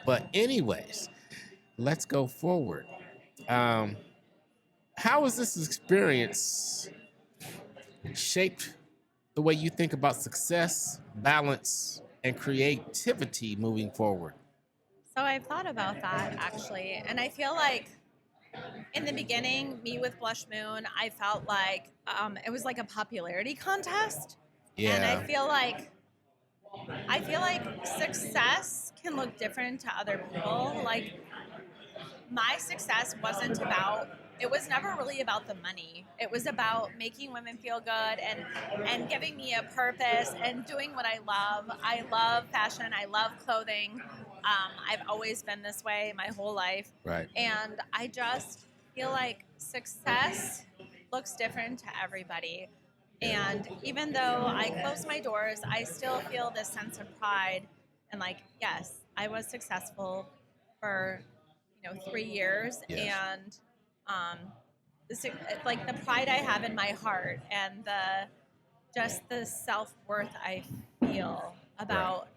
S2: But anyways, let's go forward. How has this experience shaped the way you think about success, balance, and creativity moving forward?
S5: So I've thought about that actually, and I feel like in the beginning, me with Blushmoon, I felt like it was like a popularity contest, and
S2: Yeah.
S5: I feel like success can look different to other people. Like my success wasn't about, it was never really about the money. It was about making women feel good and giving me a purpose and doing what I love. I love fashion. I love clothing. I've always been this way my whole life.
S2: Right.
S5: And I just feel like success looks different to everybody. And even though I close my doors, I still feel this sense of pride. And like, yes, I was successful for 3 years,
S2: Yes.
S5: and like the pride I have in my heart and the self-worth I feel about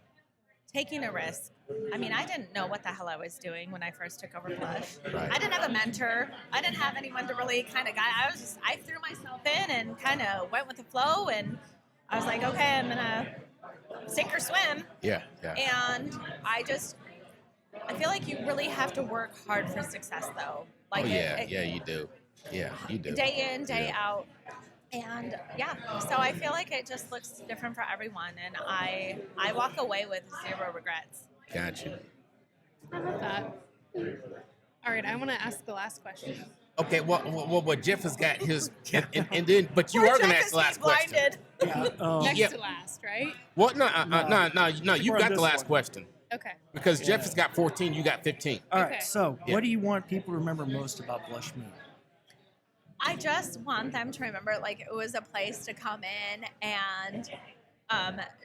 S5: taking a risk. I mean, I didn't know what the hell I was doing when I first took over Blush.
S2: Right.
S5: I didn't have a mentor. I didn't have anyone to really kind of guide. I threw myself in and kind of went with the flow, and I was like, okay, I'm gonna sink or swim.
S2: Yeah.
S5: And I feel like you really have to work hard for success, though. Like,
S2: you do. Yeah, you do.
S5: Day in, day out. And so I feel like it just looks different for everyone. And I walk away with zero regrets.
S2: Gotcha.
S4: I love that. All right, I want to ask the last question.
S2: Okay, well, Jeff has got his, and then, but you are going to ask the last question.
S5: Blinded.
S4: Next to last, right?
S2: What? No, you
S3: We're on
S2: got the
S3: this
S2: last
S3: one.
S2: question.
S4: Okay.
S2: Because Jeff has got 14, you got 15.
S3: All right.
S4: Okay.
S3: So,
S2: Yeah.
S3: what do you want people to remember most about Blushmoon?
S5: I just want them to remember, like, it was a place to come in and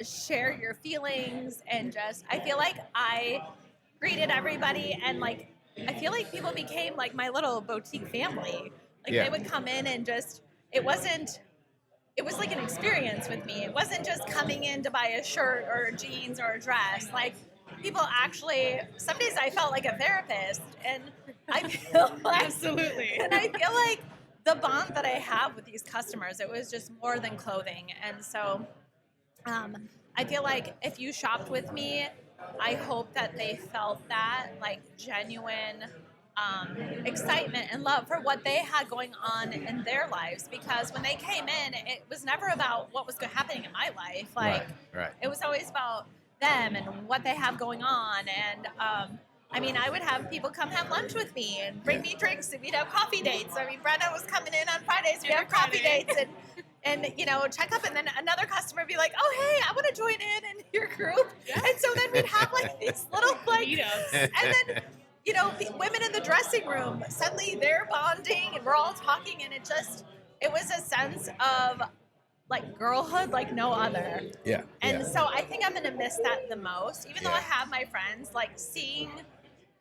S5: share your feelings, and just, I feel like I greeted everybody, and like, I feel like people became like my little boutique family. Like
S2: Yeah.
S5: they would come in and just, it was like an experience with me. It wasn't just coming in to buy a shirt or jeans or a dress. Like, people actually, some days I felt like a therapist, and I feel like,
S4: Absolutely.
S5: and I feel like the bond that I have with these customers, it was just more than clothing. And so I feel like if you shopped with me, I hope that they felt that, like, genuine excitement and love for what they had going on in their lives. Because when they came in, it was never about what was happening in my life. Like,
S2: Right.
S5: it was always about them and what they have going on. And I mean, I would have people come have lunch with me and bring me drinks, and we'd have coffee dates. I mean, Brenna was coming in on Fridays. We'd have coffee dates and check up. And then another customer would be like, oh, hey, I want to join in your group. And so then we'd have like these little like,
S4: Meetups.
S5: and then, women in the dressing room, suddenly they're bonding and we're all talking. And it was a sense of like girlhood like no other.
S2: Yeah.
S5: And so I think I'm going to miss that the most, even though
S2: Yeah.
S5: I have my friends, like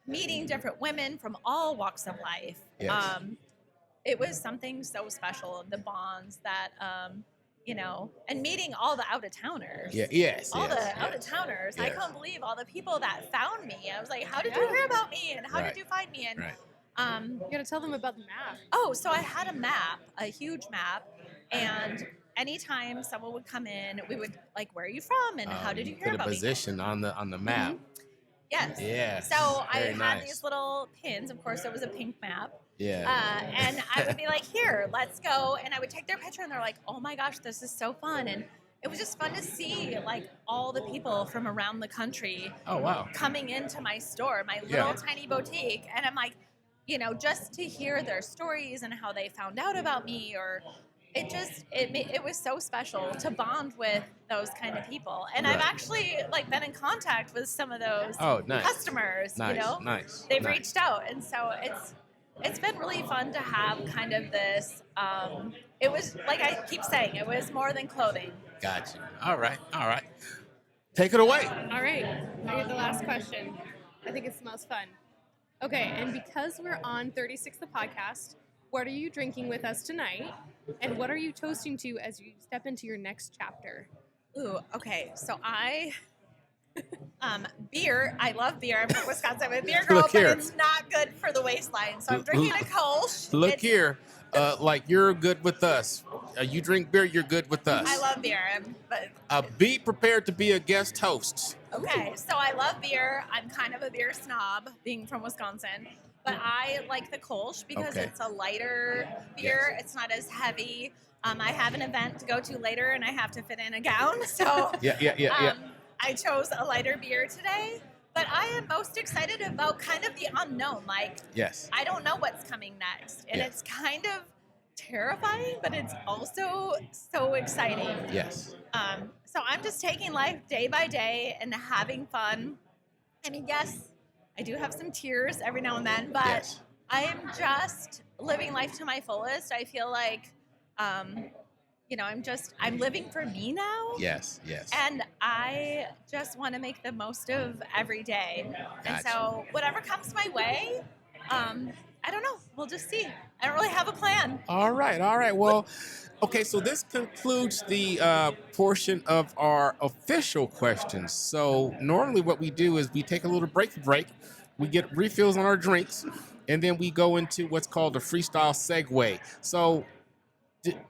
S5: meeting different women from all walks of life.
S2: Yes.
S5: It was something so special, the bonds that, and meeting all the out-of-towners.
S2: Yeah. Yes.
S5: All
S2: yes,
S5: the
S2: yes.
S5: out-of-towners. I
S2: Yes.
S5: couldn't believe all the people that found me. I was like, how did you hear about me? And how
S2: Right.
S5: did you find me? And
S2: Right.
S4: You got to tell them about the map.
S5: Oh, so I had a map, a huge map, and anytime someone would come in, we would like, where are you from? And how did you hear
S2: put
S5: about
S2: a
S5: me?
S2: position on the map?
S5: Yes.
S2: Yeah.
S5: So I
S2: Very
S5: had
S2: nice.
S5: these little pins. Of course, it was a pink map.
S2: Yeah.
S5: And I would be like, here, let's go. And I would take their picture, and they're like, oh my gosh, this is so fun. And it was just fun to see like all the people from around the country
S2: Oh wow.
S5: coming into my store, my little
S2: Yeah.
S5: tiny boutique. And I'm like, just to hear their stories and how they found out about me, or it was so special to bond with those kind of people. And I've
S2: Right.
S5: actually like been in contact with some of those
S2: Oh, nice.
S5: customers,
S2: Nice. Nice.
S5: they've
S2: nice.
S5: reached out. And so it's been really fun to have kind of this, it was like I keep saying, it was more than clothing.
S2: Gotcha. All right. Take it away.
S4: All right, I get the last question. I think it's the most fun. Okay, and because we're on 36 the podcast, what are you drinking with us tonight? And what are you toasting to as you step into your next chapter?
S5: Ooh, okay. So I Beer. I love beer. I'm from Wisconsin. I'm a beer girl,
S2: Look here.
S5: but it's not good for the waistline. So I'm drinking a Kolsch.
S2: Look
S5: It's-
S2: here, like you're good with us. You drink beer, you're good with us.
S5: I love beer, but
S2: Be prepared to be a guest host.
S5: okay. So I love beer. I'm kind of a beer snob, being from Wisconsin. But I like the Kolsch because
S2: Okay.
S5: it's a lighter beer. It's not as heavy. I have an event to go to later, and I have to fit in a gown. So
S2: Yeah.
S5: I chose a lighter beer today. But I am most excited about kind of the unknown. Like,
S2: Yes.
S5: I don't know what's coming next. And
S2: Yes.
S5: it's kind of terrifying, but it's also so exciting.
S2: Yes.
S5: So I'm just taking life day by day and having fun. I mean, yes, I do have some tears every now and then, but
S2: Yes.
S5: I am just living life to my fullest. I feel like, I'm living for me now.
S2: Yes.
S5: And I just want to make the most of every day. And
S2: Gotcha.
S5: so whatever comes my way, I don't know. We'll just see. I don't really have a plan.
S2: All right. Well, okay, so this concludes the portion of our official questions. So normally what we do is we take a little break, we get refills on our drinks, and then we go into what's called a freestyle segue. So,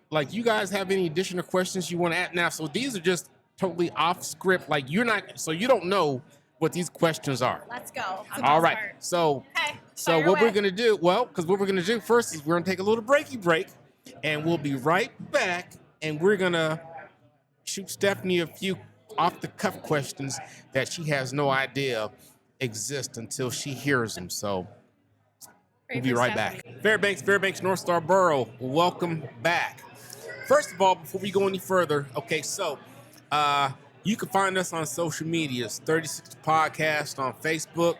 S2: like, you guys have any additional questions you want to add now? So these are just totally off script. Like, you don't know what these questions are.
S5: Let's go.
S2: All right. So
S5: Okay.
S2: So
S5: fire
S2: what
S5: away.
S2: we're gonna do, what we're gonna do first is we're gonna take a little break, and we'll be right back, and we're gonna shoot Stephanie a few off-the-cuff questions that she has no idea exist until she hears them. So we'll be right back. Fairbanks, North Star Borough, welcome back. First of all, before we go any further, okay, so you can find us on social medias, 36 Podcast on Facebook.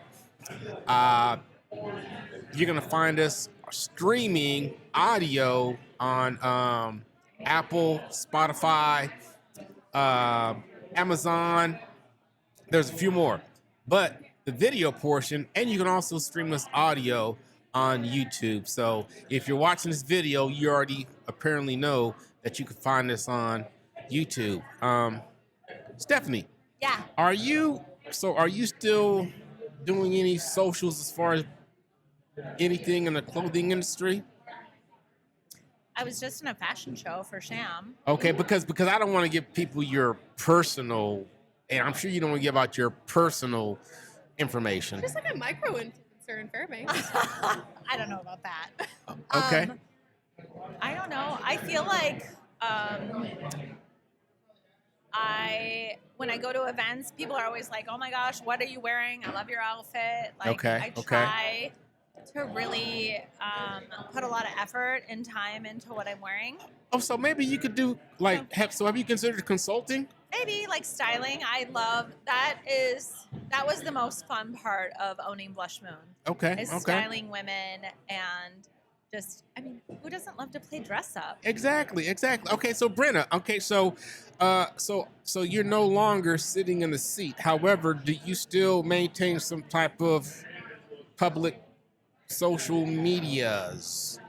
S2: You're going to find us streaming audio on Apple, Spotify, Amazon. There's a few more. But the video portion, and you can also stream us audio on YouTube. So if you're watching this video, you already apparently know that you can find us on YouTube. Stephanie,
S5: Yeah.
S2: are you still doing any socials as far as anything in the clothing industry?
S5: I was just in a fashion show for Sham.
S2: Okay, because I don't want to give people your personal, and I'm sure you don't want to give out your personal information.
S4: Just like a micro influencer in Fairbanks.
S5: I don't know about that.
S2: Okay.
S5: I don't know. I feel like when I go to events, people are always like, "Oh my gosh, what are you wearing? I love your outfit." Like,
S2: Okay,
S5: I try to really put a lot of effort and time into what I'm wearing.
S2: Oh, so maybe you could do have you considered consulting?
S5: Maybe like styling. I love that. That was the most fun part of owning Blushmoon.
S2: Okay.
S5: Is styling women and just, I mean, who doesn't love to play dress up?
S2: Exactly. Okay, so Brenna, so you're no longer sitting in the seat. However, do you still maintain some type of public social medias?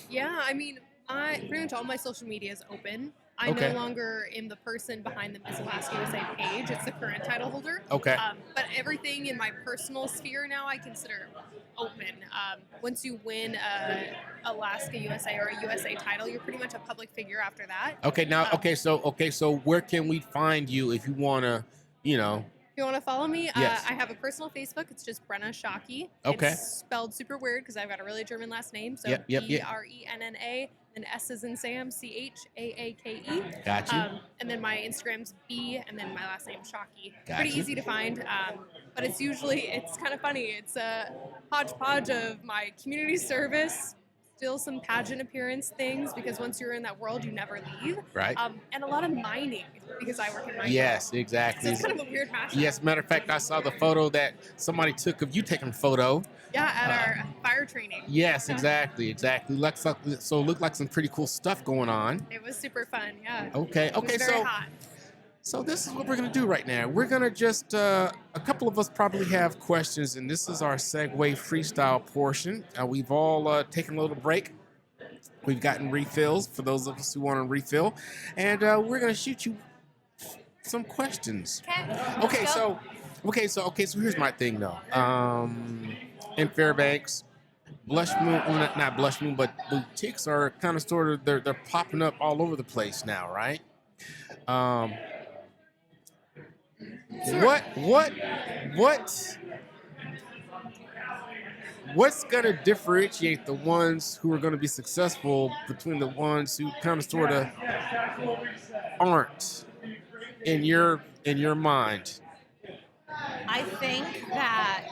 S4: Yeah, I mean, pretty much all my social media is open. I
S2: Okay.
S4: no longer am the person behind the Miss Alaska USA page. It's the current title holder.
S2: Okay.
S4: But everything in my personal sphere now I consider open. Once you win a Alaska USA or a USA title, you're pretty much a public figure after that.
S2: Okay, now so where can we find you if you wanna,
S4: If you want to follow me,
S2: Yes.
S4: I have a personal Facebook. It's just Brenna Shockey.
S2: Okay.
S4: It's spelled super weird because I've got a really German last name. So
S2: Yep.
S4: Brenna, and S is in Sam, Chaake.
S2: Got you.
S4: And then my Instagram's B, and then my last name Shockey.
S2: Got
S4: Pretty
S2: you.
S4: easy to find, but it's kind of funny. It's a hodgepodge of my community service, still some pageant appearance things, because once you're in that world, you never leave.
S2: Right.
S4: And a lot of mining, because I work in mining.
S2: Yes,
S4: So
S2: exactly.
S4: it's kind of a weird mashup.
S2: Yes, matter of fact, I saw the photo that somebody took of you taking a photo.
S4: Yeah, at our fire training.
S2: Yes, exactly. So it looked like some pretty cool stuff going on.
S4: It was super fun, yeah.
S2: Okay,
S4: It was very hot.
S2: So this is what we're gonna do right now. We're gonna just a couple of us probably have questions, and this is our segue freestyle portion. We've all taken a little break. We've gotten refills for those of us who want to refill, and we're gonna shoot you some questions.
S5: Okay.
S2: So here's my thing though. In Fairbanks, Blushmoon, well, not Blushmoon, but boutiques are kind of sort of they're popping up all over the place now, right? Um, what's gonna differentiate the ones who are gonna be successful between the ones who kind of sort of aren't in your mind?
S5: I think that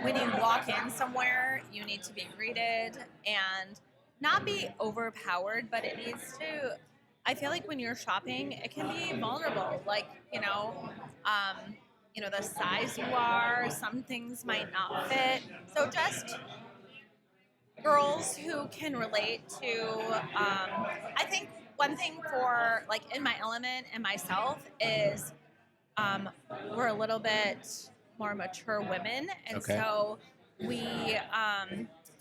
S5: when you walk in somewhere, you need to be greeted and not be overpowered, but it needs to. I feel like when you're shopping, it can be vulnerable. Like, the size you are, some things might not fit. So just girls who can relate to, I think one thing for like in my element and myself is we're a little bit more mature women, and
S2: Okay.
S5: so we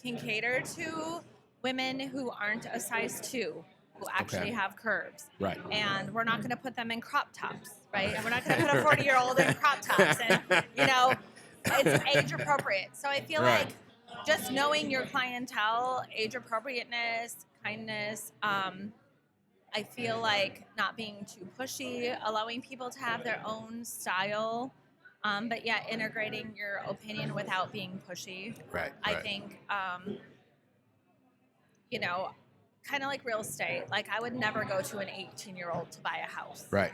S5: can cater to women who aren't a size 2, who actually have curves.
S2: Right.
S5: And we're not going to put them in crop tops, right? And we're not going to put a 40-year-old in crop tops, and it's age appropriate. So I feel
S2: Right.
S5: like just knowing your clientele, age appropriateness, kindness. I feel like not being too pushy, allowing people to have their own style, but yet integrating your opinion without being pushy.
S2: Right.
S5: I think, kind of like real estate. Like I would never go to an 18-year-old to buy a house.
S2: Right.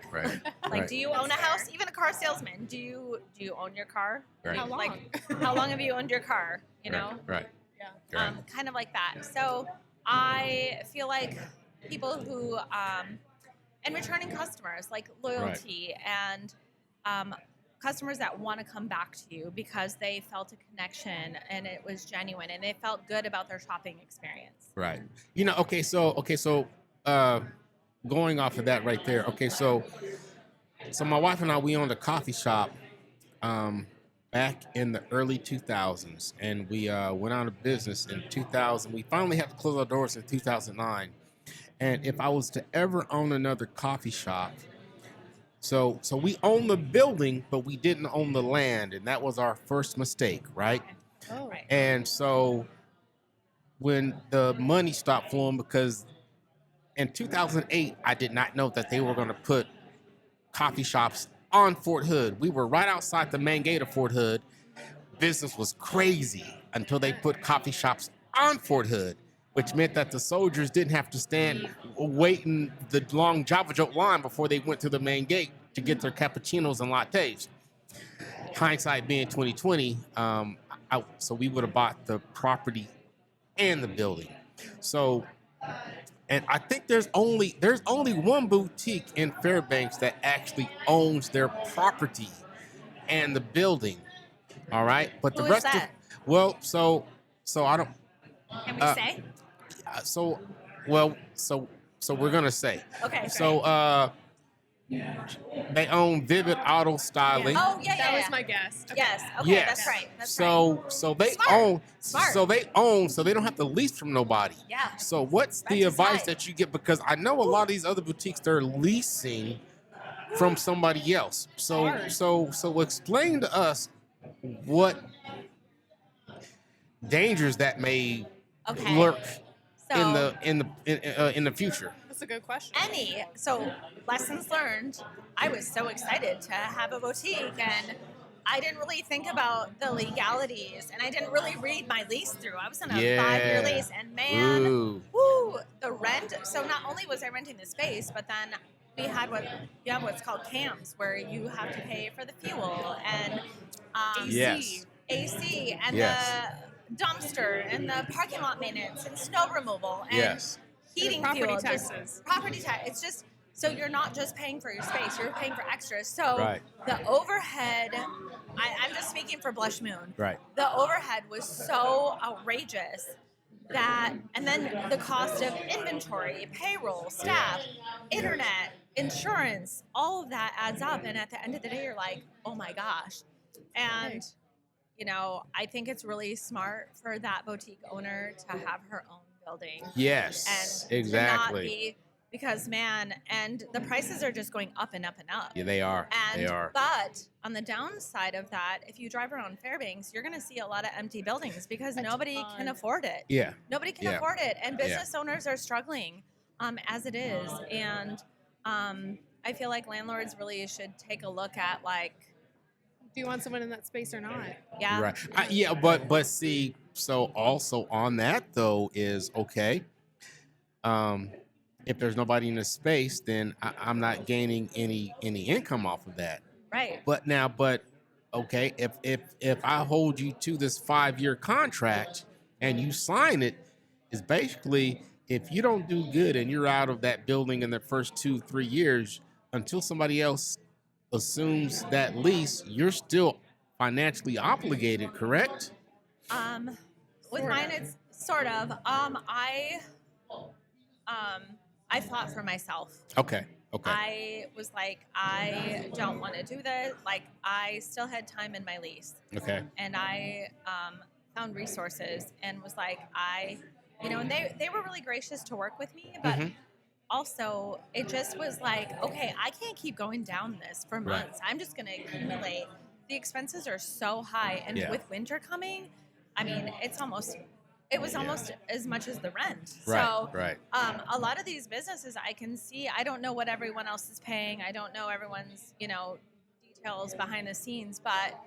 S5: Like, do you own a house? Even a car salesman. Do you own your car?
S2: Right.
S4: How long?
S5: Like, how long have you owned your car?
S2: Right.
S4: Yeah.
S2: Right.
S5: Kind of like that. So I feel like people who and returning customers, like loyalty and customers that want to come back to you because they felt a connection and it was genuine and they felt good about their shopping experience.
S2: Right. So going off of that right there. Okay, so my wife and I, we owned a coffee shop back in the early 2000s, and we went out of business in 2000. We finally had to close our doors in 2009. And if I was to ever own another coffee shop, so we owned the building, but we didn't own the land, and that was our first mistake, right?
S4: Oh.
S5: Right.
S2: And so when the money stopped flowing, because in 2008, I did not know that they were going to put coffee shops on Fort Hood. We were right outside the main gate of Fort Hood. Business was crazy until they put coffee shops on Fort Hood, which meant that the soldiers didn't have to stand waiting the long Java Joke line before they went to the main gate to get their cappuccinos and lattes. Hindsight being 2020, so we would have bought the property and the building. So, and I think there's only one boutique in Fairbanks that actually owns their property and the building. All right, but the
S5: Who is
S2: rest
S5: that?
S2: so I don't.
S5: Can we say?
S2: So we're gonna say.
S5: Okay.
S2: So they own Vivid Auto Styling.
S5: Oh yeah,
S4: That
S5: yeah.
S4: was my guess. Okay.
S5: Yes. Okay,
S2: Yes.
S5: that's right. That's
S2: So they
S5: Smart.
S2: own.
S5: Smart.
S2: So they don't have to lease from nobody.
S5: Yeah.
S2: So what's the
S5: That's
S2: advice
S5: right.
S2: that you get? Because I know a lot of these other boutiques, they're leasing from somebody else. So explain to us what dangers that may
S5: right. Okay.
S2: lurk
S5: So
S2: in the future.
S4: That's a good question.
S5: So lessons learned. I was so excited to have a boutique, and I didn't really think about the legalities, and I didn't really read my lease through. I was on a 5-year lease, and man,
S2: Ooh.
S5: the rent. So not only was I renting the space, but then we had what's called CAMs, where you have to pay for the fuel and
S2: Yes.
S5: AC and
S2: Yes.
S5: the dumpster and the parking lot maintenance and snow removal and
S2: Yes.
S5: heating
S4: Property
S5: fuel,
S4: taxes.
S5: property tax. It's just so you're not just paying for your space; you're paying for extras. So
S2: Right.
S5: the overhead. I'm just speaking for Blushmoon.
S2: Right.
S5: The overhead was so outrageous that, and then the cost of inventory, payroll, staff, internet, insurance, all of that adds up. And at the end of the day, you're like, oh my gosh. And I think it's really smart for that boutique owner to have her own building.
S2: Yes.
S5: And
S2: exactly.
S5: to not be because man, and the prices are just going up and up and up.
S2: Yeah, they are.
S5: And
S2: They are.
S5: but on the downside of that, if you drive around Fairbanks, you're going to see a lot of empty buildings because nobody can afford it.
S2: Yeah.
S5: Nobody can
S2: Yeah.
S5: afford it, and business owners are struggling as it is. And I feel like landlords really should take a look at like,
S4: Do you want someone in that space or not?
S5: yeah,
S2: Right. Yeah, but see, so also on that though is okay. If there's nobody in the space, then I'm not gaining any income off of that.
S5: right.
S2: But okay, if I hold you to this 5-year contract and you sign it, is basically if you don't do good and you're out of that building in the first 2-3 years until somebody else assumes that lease, you're still financially obligated, correct?
S5: With mine, it's sort of. I fought for myself.
S2: Okay.
S5: I was like, I don't want to do this. Like, I still had time in my lease.
S2: Okay.
S5: And I found resources and was like, and they were really gracious to work with me, but also it just was like, okay, I can't keep going down this for months. I'm just going to accumulate. The expenses are so high. And with winter coming, I mean, it was almost as much as the rent. So a lot of these businesses I can see, I don't know what everyone else is paying. I don't know everyone's, details behind the scenes, but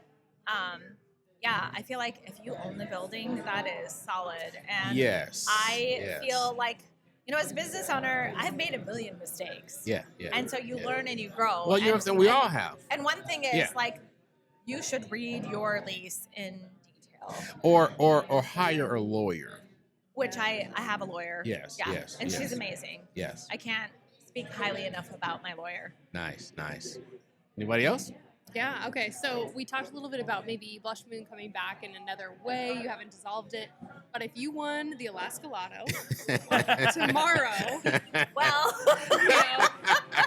S5: I feel like if you own the building, that is solid. And I feel like, as a business owner, I've made a million mistakes.
S2: Yeah.
S5: And so you learn and you grow.
S2: Well, and we all have.
S5: And one thing is like, you should read your lease in detail.
S2: Or hire a lawyer.
S5: Which I have a lawyer.
S2: Yes.
S5: And she's amazing.
S2: Yes.
S5: I can't speak highly enough about my lawyer.
S2: Nice. Anybody else?
S4: Yeah, okay. So we talked a little bit about maybe Blushmoon coming back in another way. You haven't dissolved it. But if you won the Alaska Lotto tomorrow,
S5: well,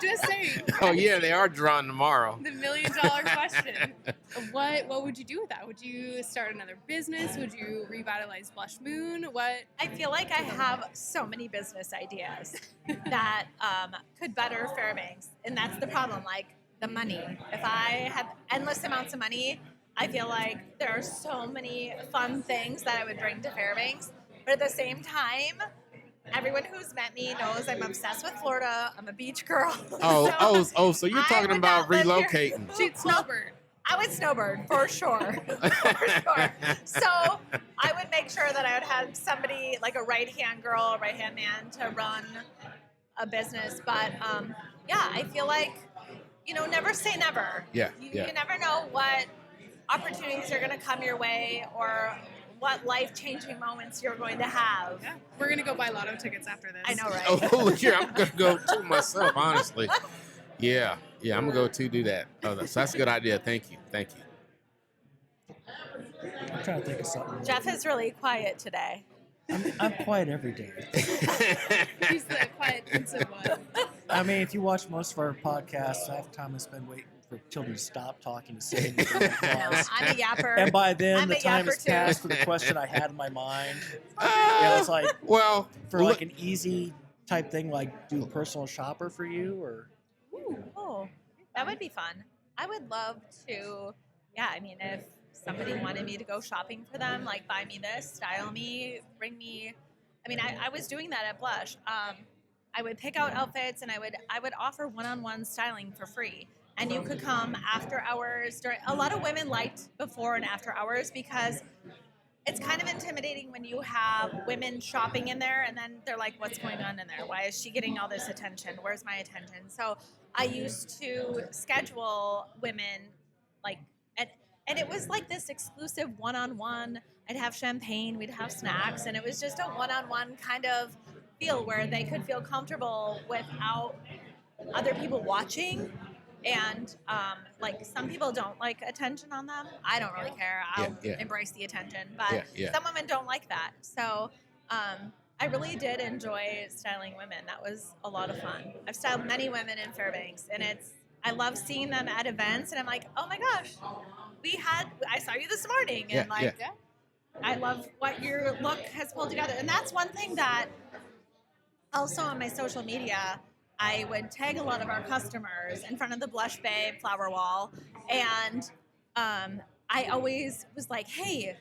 S4: just saying.
S2: Oh, yeah, they are drawing tomorrow.
S4: The $1 million question. What would you do with that? Would you start another business? Would you revitalize Blushmoon? What?
S5: I feel like I have so many business ideas that could better Fairbanks. And that's the problem. Like, the money. If I had endless amounts of money, I feel like there are so many fun things that I would bring to Fairbanks. But at the same time, everyone who's met me knows I'm obsessed with Florida. I'm a beach girl.
S2: So you're talking about relocating.
S4: She'd snowbird.
S5: I would snowbird for sure. So I would make sure that I would have somebody like a right-hand girl, a right-hand man to run a business. But I feel like, never say never.
S2: You
S5: never know what opportunities are going to come your way or what life-changing moments you're going to have.
S4: Yeah. We're going to go buy lotto tickets after this.
S5: I know, right?
S2: Oh, here, I'm going to go too myself, honestly. Yeah, I'm going to go to do that. So that's a good idea. Thank you.
S3: I'm trying to think of something.
S5: Jeff is really quiet today.
S3: I'm quiet every day.
S4: He's the quiet, pensive one.
S3: I mean, if you watch most of our podcasts, half the time I spend waiting for children to stop talking to say anything.
S5: I'm a yapper.
S3: And by then,
S5: I'm
S3: the
S5: a
S3: time has
S5: yapper, too.
S3: passed for the question I had in my mind. It's like, like an easy type thing, like do a personal shopper for you, or.
S5: Ooh, that would be fun. I would love to. Yeah, I mean, if somebody wanted me to go shopping for them, like buy me this, style me, bring me. I mean, I was doing that at Blush. I would pick out outfits and I would offer one-on-one styling for free. And you could come after hours. A lot of women liked before and after hours because it's kind of intimidating when you have women shopping in there and then they're like, what's going on in there? Why is she getting all this attention? Where's my attention? So I used to schedule women and it was like this exclusive one-on-one. I'd have champagne, we'd have snacks, and it was just a one-on-one kind of feel where they could feel comfortable without other people watching. And like some people don't like attention on them. I don't really care. I'll embrace the attention, but some women don't like that. So I really did enjoy styling women. That was a lot of fun. I've styled many women in Fairbanks, and I love seeing them at events, and I'm like, oh my gosh, I saw you this morning, and I love what your look has pulled together. And that's one thing that Also on my social media, I would tag a lot of our customers in front of the Blush Babe flower wall. And I always was like, hey,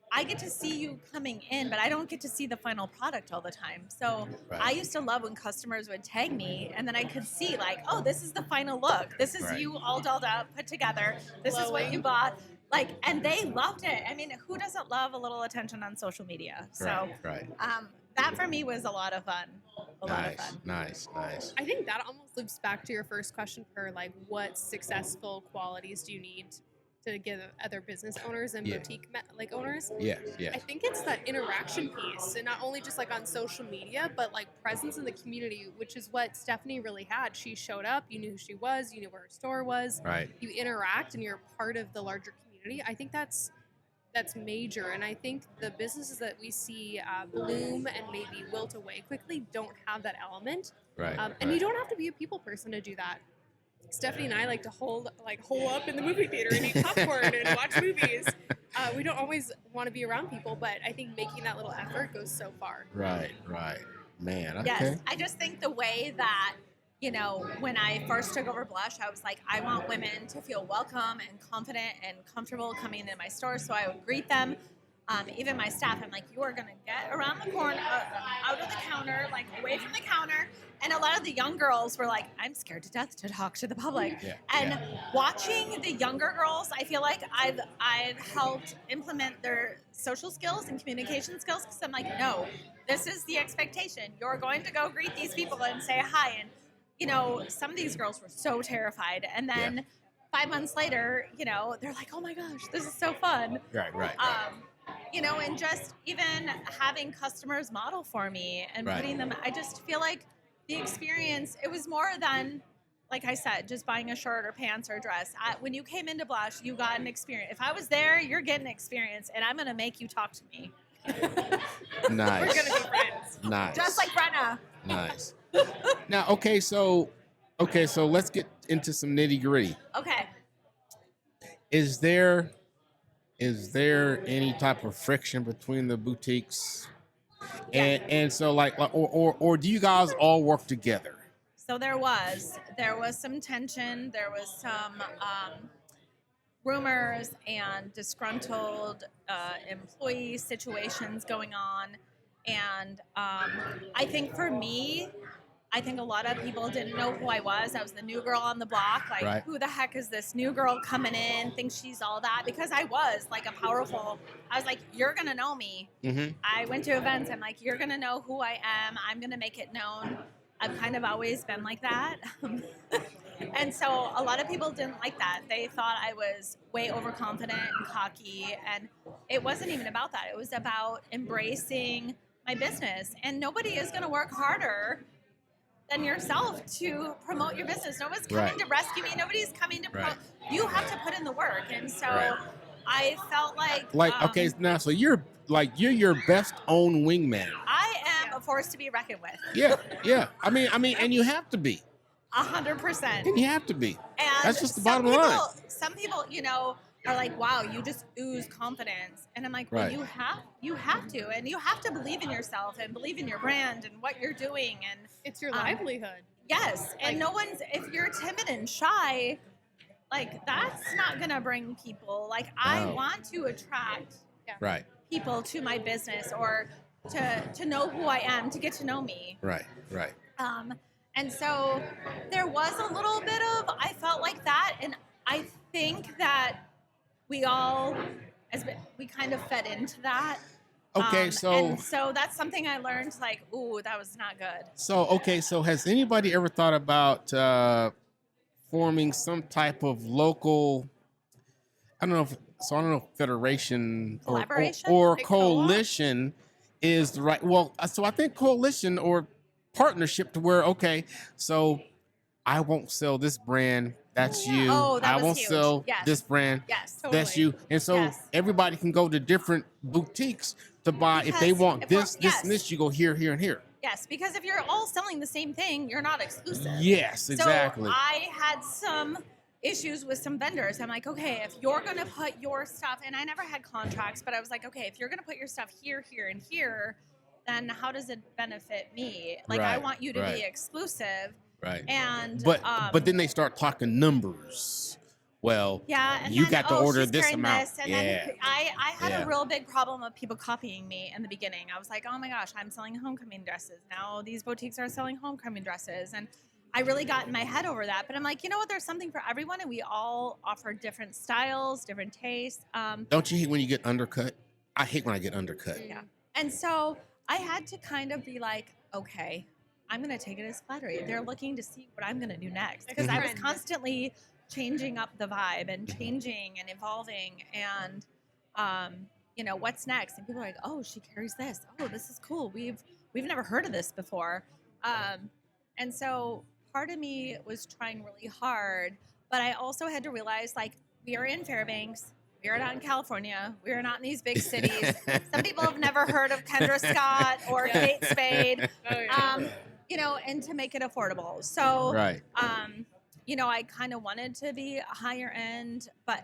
S5: I get to see you coming in, but I don't get to see the final product all the time. So
S2: Right.
S5: I used to love when customers would tag me and then I could see like, oh, this is the final look. This is
S2: Right.
S5: you all dolled up, put together. This is what you bought. Like, and they loved it. I mean, who doesn't love a little attention on social media? So
S2: Right.
S5: that for me was a lot of fun.
S2: Nice.
S4: I think that almost loops back to your first question for like what successful qualities do you need to give other business owners and
S2: Yeah.
S4: boutique like owners.
S2: Yes.
S4: I think it's that interaction piece, and not only just like on social media, but like presence in the community, which is what Stephanie really had. She showed up, you knew who she was, you knew where her store was,
S2: Right.
S4: you interact, and you're part of the larger community. I think that's major, and I think the businesses that we see bloom and maybe wilt away quickly don't have that element.
S2: Right.
S4: And you don't have to be a people person to do that. Stephanie and I like to hole up in the movie theater and eat popcorn and watch movies. We don't always want to be around people, but I think making that little effort goes so far.
S2: Right. Man, okay.
S5: Yes, I just think the way that, you know, when I first took over Blush, I was like, I want women to feel welcome and confident and comfortable coming into my store, so I would greet them. Even my staff, I'm like, you are going to get around the corner, out of the counter, like away from the counter. And a lot of the young girls were like, I'm scared to death to talk to the public.
S2: Yeah,
S5: and watching the younger girls, I feel like I've helped implement their social skills and communication skills, because I'm like, no, this is the expectation. You're going to go greet these people and say hi. And, you know, some of these girls were so terrified. And then 5 months later, you know, they're like, oh my gosh, this is so fun.
S2: Right.
S5: You know, and just even having customers model for me and putting them, I just feel like the experience, it was more than, like I said, just buying a shirt or pants or a dress. When you came into Blush, you got an experience. If I was there, you're getting an experience, and I'm going to make you talk to me.
S2: Nice.
S4: We're going to be friends.
S2: Nice.
S5: Just like Brenna.
S2: Nice. Now, okay, so let's get into some nitty gritty.
S5: Okay.
S2: Is there any type of friction between the boutiques? And so like or do you guys all work together?
S5: So there was some tension. There was some rumors and disgruntled employee situations going on. And I think for me, I think a lot of people didn't know who I was. I was the new girl on the block. Like, who the heck is this new girl coming in? Thinks she's all that. Because I was like I was like, you're going to know me.
S2: Mm-hmm.
S5: I went to events. I'm like, you're going to know who I am. I'm going to make it known. I've kind of always been like that. And so a lot of people didn't like that. They thought I was way overconfident and cocky. And it wasn't even about that. It was about embracing my business. And nobody is going to work harder than yourself to promote your business. No one's coming to rescue me. Nobody's coming to promote. You have to put in the work. And so I felt like
S2: okay, now so you're your best own wingman.
S5: I am a force to be reckoned with.
S2: Yeah. I mean, and you have to be.
S5: 100%.
S2: And you have to be.
S5: And
S2: that's just the bottom line.
S5: Some people, you know, are like, wow, you just ooze confidence. And I'm like, well, you have to. And you have to believe in yourself and believe in your brand and what you're doing. And
S4: it's your livelihood.
S5: Yes. And if you're timid and shy, like, that's not going to bring people. Like, I want to attract people to my business, or to know who I am, to get to know me.
S2: Right.
S5: And so there was a little bit of, I felt like that. And I think that we kind of fed into that.
S2: Okay, so
S5: that's something I learned, like, ooh, that was not good.
S2: So has anybody ever thought about forming some type of local, I don't know if federation or coalition is the right, well, so I think coalition or partnership to where, okay, so I won't sell this brand, that's you. I won't sell this brand, that's you. And so everybody can go to different boutiques to buy, if they want this, and this, you go here, and here.
S5: Yes, because if you're all selling the same thing, you're not exclusive.
S2: Yes, exactly.
S5: So I had some issues with some vendors. I'm like, okay, if you're going to put your stuff, and I never had contracts, but I was like, okay, if you're going to put your stuff here, and here, then how does it benefit me? Like, I
S2: Right,
S5: want you to
S2: right.
S5: be exclusive.
S2: Right.
S5: And
S2: But then they start talking numbers. Well,
S5: yeah, and
S2: you
S5: then,
S2: got to order
S5: she's
S2: this
S5: carrying
S2: amount.
S5: this, and
S2: Yeah.
S5: then I had
S2: Yeah.
S5: a real big problem of people copying me in the beginning. I was like, oh my gosh, I'm selling homecoming dresses. Now these boutiques are selling homecoming dresses. And I really got in my head over that. But I'm like, you know what? There's something for everyone, and we all offer different styles, different tastes.
S2: Don't you hate when you get undercut? I hate when I get undercut.
S5: Yeah. And so I had to kind of be like, okay, I'm going to take it as flattery. They're looking to see what I'm going to do next. Because I was constantly changing up the vibe and changing and evolving and, you know, what's next? And people are like, oh, she carries this. Oh, this is cool. We've never heard of this before. And so part of me was trying really hard, but I also had to realize, like, we are in Fairbanks. We are not in California. We are not in these big cities. Some people have never heard of Kendra Scott or Kate Spade.
S4: Oh, yeah.
S5: You know, and to make it affordable. So,
S2: Right.
S5: you know, I kind of wanted to be higher end, but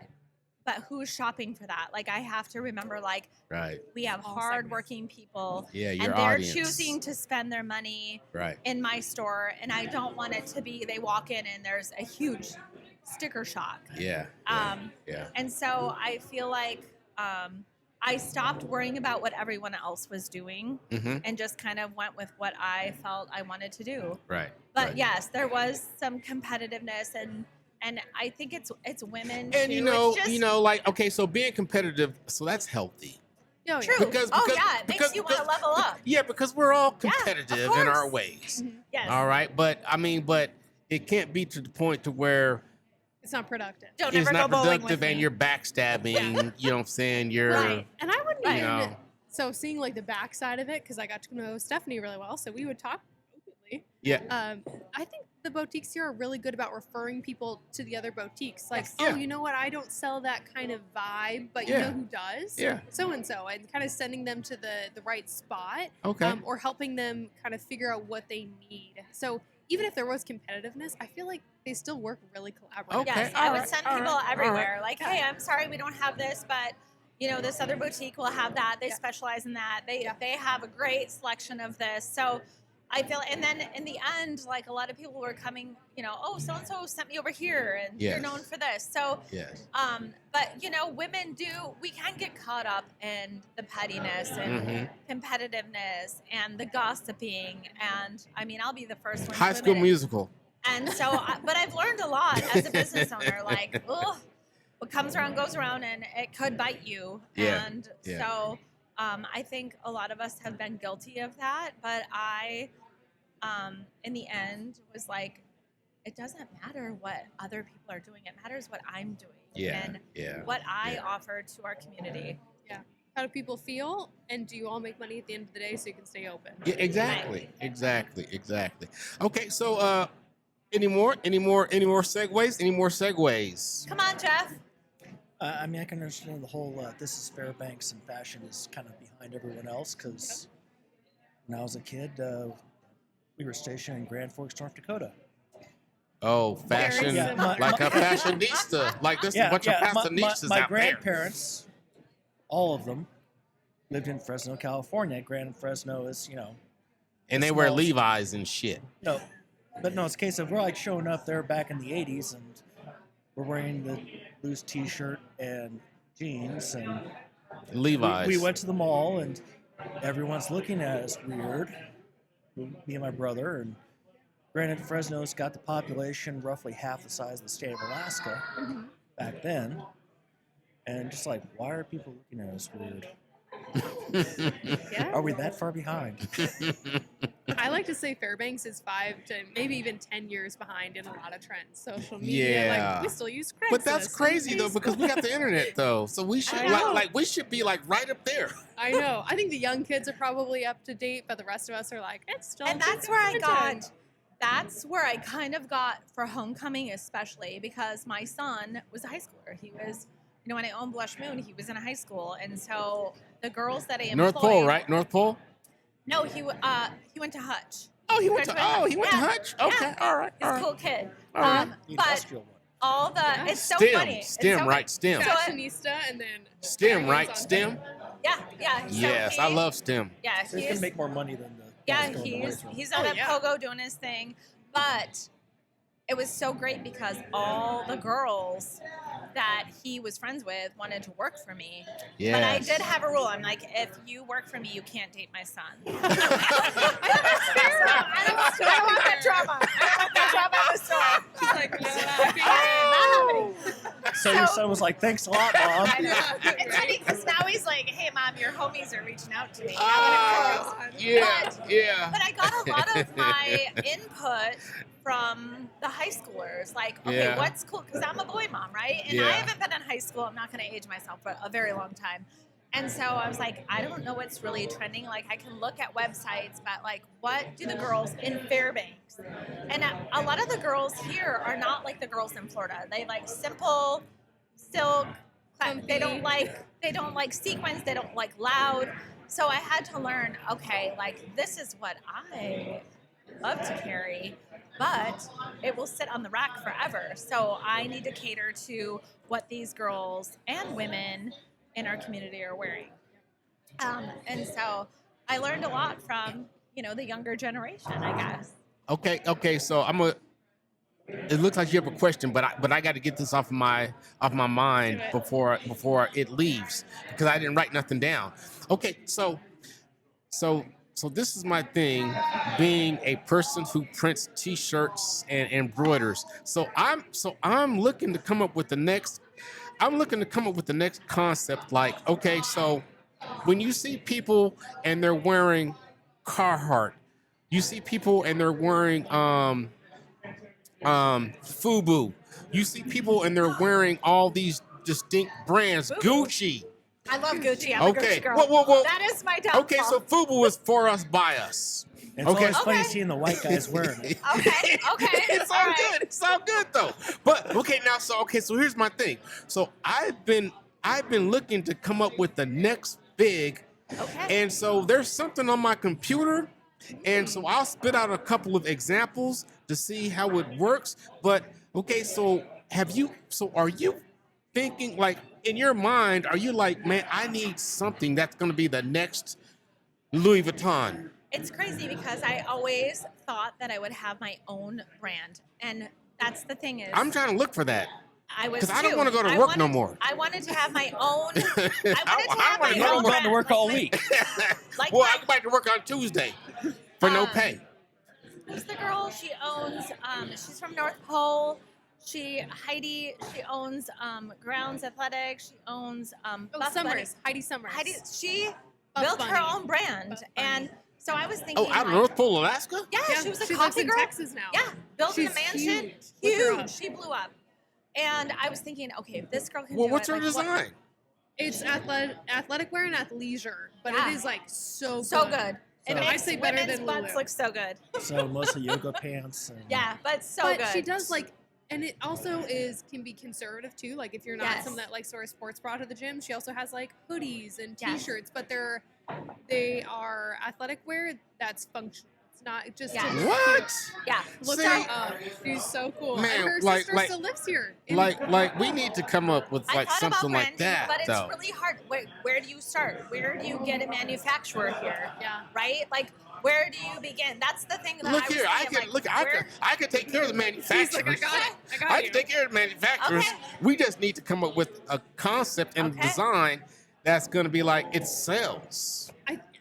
S5: who's shopping for that? Like, I have to remember, like,
S2: Right.
S5: we have
S4: All
S5: hardworking people,
S2: Yeah, your
S5: and they're
S2: audience.
S5: choosing to spend their money
S2: Right.
S5: in my store, and I don't want it to be they walk in and there's a huge sticker shock.
S2: Yeah. Yeah.
S5: And so I feel like I stopped worrying about what everyone else was doing
S2: Mm-hmm.
S5: and just kind of went with what I felt I wanted to do.
S2: Right.
S5: But
S2: right.
S5: yes, there was some competitiveness, and I think it's women
S2: And
S5: too.
S2: you
S5: It's just
S2: know, like, okay, so being competitive, so that's healthy.
S4: Oh, yeah.
S5: true.
S2: Because-
S5: oh
S2: because-
S5: yeah, it makes
S2: because-
S5: you want to level up.
S2: Yeah, because we're all
S5: Yeah, of
S2: competitive in our
S5: course.
S2: ways.
S5: Yes.
S2: All right. But I mean, but it can't be to the point to where
S4: It's not productive.
S5: Don't
S2: it's
S5: ever
S2: not
S5: go bowling
S2: productive
S5: with
S2: and
S5: me.
S2: you're backstabbing. You know what I'm saying? You're
S5: Right.
S4: And I wouldn't
S5: Right.
S2: you
S4: even.
S2: know.
S4: So seeing like the backside of it, because I got to know Stephanie really well, so we would talk openly.
S2: Yeah.
S4: I think the boutiques here are really good about referring people to the other boutiques. Like,
S2: Yeah.
S4: oh, you know what? I don't sell that kind of vibe, but
S2: Yeah.
S4: you know who does?
S2: Yeah.
S4: So and so, and kind of sending them to the right spot.
S2: Okay.
S4: Or helping them kind of figure out what they need. So even if there was competitiveness, I feel like they still work really collaboratively.
S2: Okay.
S5: Yes, I
S2: all
S5: would
S2: right,
S5: send
S2: all
S5: people
S2: right, all
S5: everywhere. Like, hey, I'm sorry we don't have this, but you know, this other boutique will have that. They
S4: Yeah.
S5: specialize in that. They
S4: Yeah.
S5: they have a great selection of this. So I feel, and then in the end, like, a lot of people were coming, you know, oh, so and so sent me over here, and
S2: Yes.
S5: you're known for this. So,
S2: Yes.
S5: but you know, women we can get caught up in the pettiness and
S2: Mm-hmm.
S5: competitiveness and the gossiping. And I mean, I'll be the first one.
S2: High
S5: to
S2: School
S5: admit it.
S2: Musical.
S5: And so, but I've learned a lot as a business owner. Like, oh, what comes around goes around, and it could bite you.
S2: Yeah,
S5: And
S2: yeah.
S5: so, I think a lot of us have been guilty of that. But I, in the end, was like, it doesn't matter what other people are doing. It matters what I'm doing
S2: Yeah.
S5: and
S2: Yeah.
S5: what I
S2: Yeah.
S5: offer to our community.
S4: How do people feel? And do you all make money at the end of the day so you can stay open?
S2: Yeah, exactly. Okay, so any more segues? Any more segues?
S5: Come on, Jeff.
S3: I mean, I can understand the whole this is Fairbanks and fashion is kind of behind everyone else because when I was a kid, we were stationed in Grand Forks, North Dakota.
S2: Oh, fashion,
S3: Yeah,
S2: like a fashionista. Like there's a bunch of fashionistas
S3: my
S2: out there.
S3: grandparents, all of them, lived in Fresno, California. Grand Fresno is, you know,
S2: And they wear
S3: small-
S2: Levi's and shit.
S3: no, but no, it's a case of we're like showing up there back in the 80s and we're wearing the loose t-shirt and jeans and
S2: Levi's.
S3: we went to the mall and everyone's looking at us weird, me and my brother. And granted, Fresno's got the population roughly half the size of the state of Alaska back then. And just like, why are people looking at us weird?
S4: Yeah.
S3: Are we that far behind?
S4: I like to say Fairbanks is 5 to maybe even 10 years behind in a lot of trends. Social media,
S2: Yeah.
S4: like we still use Craigslist.
S2: But that's
S4: and
S2: crazy though,
S4: Facebook.
S2: because we got the internet though, so we should
S4: I know.
S2: like we should be like right up there.
S4: I know. I think the young kids are probably up to date, but the rest of us are like, it's still.
S5: And that's where I got. That's where I kind of got for homecoming, especially because my son was a high schooler. He was, you know, when I owned Blushmoon, he was in a high school, and so the girls that I employed.
S2: North Pole, right? North Pole.
S5: No, he went to Hutch.
S2: Oh, he went to
S5: Yeah.
S2: Hutch. Okay,
S5: Yeah.
S2: all right.
S5: He's a cool kid.
S2: All right.
S3: The
S5: But
S3: industrial one.
S5: all the
S4: Yeah.
S5: it's so
S2: STEM,
S5: funny. It's
S2: STEM,
S5: so
S2: right? STEM,
S5: So
S4: fashionista and then
S2: STEM,
S4: hands
S2: right?
S4: on
S2: STEM.
S5: Yeah. So
S2: Yes, I love STEM.
S5: Yeah,
S3: So he's gonna make more money than the
S5: yeah,
S3: guys going to boys' room.
S5: he's out at
S4: yeah.
S5: Pogo doing his thing, but it was so great because all the girls that he was friends with wanted to work for me.
S2: Yes.
S5: But I did have a rule. I'm like, if you work for me, you can't date my son. I don't want that drama. I don't want that drama in the store.
S4: She's like,
S3: So your son was like, "Thanks a lot, Mom."
S5: I know. It's funny because now he's like, "Hey, Mom, your homies are reaching out to me."
S2: Yeah, yeah.
S5: But I got a lot of my input from the high schoolers. Like, okay,
S2: Yeah.
S5: what's cool? Because I'm a boy mom, right? And
S2: Yeah.
S5: I haven't been in high school. I'm not going to age myself for a very long time. And so I was like, I don't know what's really trending. Like, I can look at websites, but like, what do the girls in Fairbanks? And a lot of the girls here are not like the girls in Florida. They like simple, silk. They don't like sequins. They don't like loud. So I had to learn, okay, like this is what I love to carry, but it will sit on the rack forever. So I need to cater to what these girls and women in our community are wearing. And so I learned a lot from, the younger generation, I guess.
S2: Okay. So it looks like you have a question, but I got to get this off my mind before it leaves because I didn't write nothing down. Okay, so this is my thing, being a person who prints T-shirts and embroiders. So I'm looking to come up with the next concept. Like, okay, so when you see people and they're wearing Carhartt, you see people and they're wearing FUBU. You see people and they're wearing all these distinct brands. Gucci.
S5: I love Gucci. I'm a
S2: Okay.
S5: Gucci girl.
S2: Whoa.
S5: That is my downfall.
S2: Okay, so FUBU is for us, by us.
S3: It's
S2: Okay.
S3: always funny
S5: Okay.
S3: seeing the white guys wearing it.
S5: Okay.
S2: It's all good. It's all good though. But okay, so here's my thing. So I've been looking to come up with the next big,
S5: Okay.
S2: and so there's something on my computer, and so I'll spit out a couple of examples to see how it works. But okay, so are you thinking, like, in your mind, are you like, man, I need something that's going to be the next Louis Vuitton?
S5: It's crazy because I always thought that I would have my own brand. And that's the thing is,
S2: I'm trying to look for that.
S5: I was
S2: Because I don't
S5: too.
S2: want to go to
S5: I
S2: work
S5: wanted-
S2: no more.
S5: I wanted to have my own. I wanted to
S2: I
S5: have
S2: wanna
S5: my
S2: go
S5: own
S2: to work.
S3: Going to work
S5: brand.
S3: all
S5: Like
S3: week.
S5: Like
S2: Well,
S5: my-
S2: I go back to work on Tuesday for no pay.
S5: Who's the girl? She owns. She's from North Pole. Heidi. She owns Grounds Athletics. She owns Buff
S4: Summers. Heidi Summers.
S5: Bunny. She
S4: Buff
S5: built her
S4: Bunny.
S5: own brand,
S4: Buff Bunny.
S5: and so I was thinking.
S2: Oh, out of
S5: like,
S2: North Pole, Alaska?
S5: Yeah,
S4: Yeah,
S5: she was a
S4: she lives
S5: coffee
S4: in
S5: girl.
S4: Texas now.
S5: Yeah, built
S4: She's
S5: a mansion.
S4: huge. Look her up.
S5: She blew up. And I was thinking, okay, if this girl can
S2: Well,
S5: do
S2: what's
S5: it,
S2: her
S5: like, what-
S2: design?
S4: It's athletic wear and athleisure, but
S5: Yeah.
S4: it is like so good.
S5: So good. It
S3: So-
S4: I
S5: makes
S4: say better
S5: women's
S4: than
S5: butts
S4: Lulu.
S5: look so good.
S3: So mostly yoga pants. And
S5: Yeah, but so
S4: But
S5: good.
S4: she does and it also can be conservative too. Like if you're not
S5: Yes.
S4: someone that likes to wear a sports bra to the gym, she also has like hoodies and
S5: Yes.
S4: t-shirts, but they are athletic wear that's functional. It's not just
S5: Yes.
S4: to
S2: What?
S5: Yeah.
S4: look
S2: See?
S4: her up. She's so cool.
S2: Man,
S4: and her
S2: like-
S4: sister
S2: like-
S4: still lives here. in-
S2: Like we need to come up with
S5: I
S2: like
S5: thought about
S2: something like
S5: branding,
S2: that,
S5: but it's
S2: though.
S5: really hard. Where do you start? Where do you get a manufacturer here?
S4: Yeah.
S5: Right? Like, where do you begin? That's the thing that
S2: Look
S5: I was
S2: here, I
S5: thinking,
S2: can
S5: like, where-
S2: I can take care of the manufacturers.
S4: She's like, I got it. I got
S2: I
S4: you.
S2: can take care of the manufacturers.
S5: Okay.
S2: We just need to come up with a concept and
S5: Okay.
S2: design that's going to be like, it sells.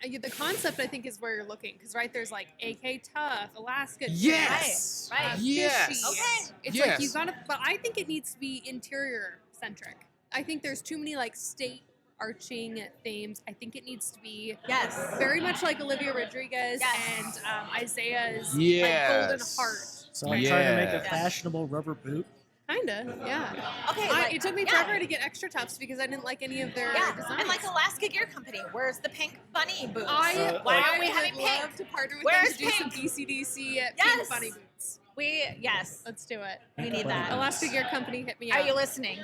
S4: The concept I think is where you're looking because there's like AK Tough, Alaska.
S2: Yes.
S5: Right.
S2: Yes.
S4: Fishy.
S5: Okay.
S4: It's
S2: Yes.
S4: like you gotta, but I think it needs to be interior centric. I think there's too many like state arching themes. I think it needs to be
S5: Yes.
S4: very much like Olivia Rodriguez
S5: Yes.
S4: and Isaiah's
S2: Yes.
S4: like Golden Heart.
S3: So I'm trying to make a
S2: Yes.
S3: fashionable rubber boot.
S4: Kinda, yeah.
S5: Okay. like,
S4: It took me
S5: yeah.
S4: forever to get extra tufts because I didn't like any of their
S5: Yeah,
S4: designs.
S5: and like Alaska Gear Company, where's the pink bunny boots?
S4: I,
S5: Why
S4: I
S5: aren't we
S4: would
S5: having
S4: love
S5: pink?
S4: to partner with
S5: Where's
S4: them to do some
S5: pink?
S4: DCDC
S5: Yes.
S4: pink bunny boots.
S5: Yes,
S4: Let's do it.
S5: we
S3: Pink
S5: need
S3: bunny
S5: that.
S3: boots.
S4: Alaska Gear Company, hit me
S5: Are
S4: up.
S5: you listening?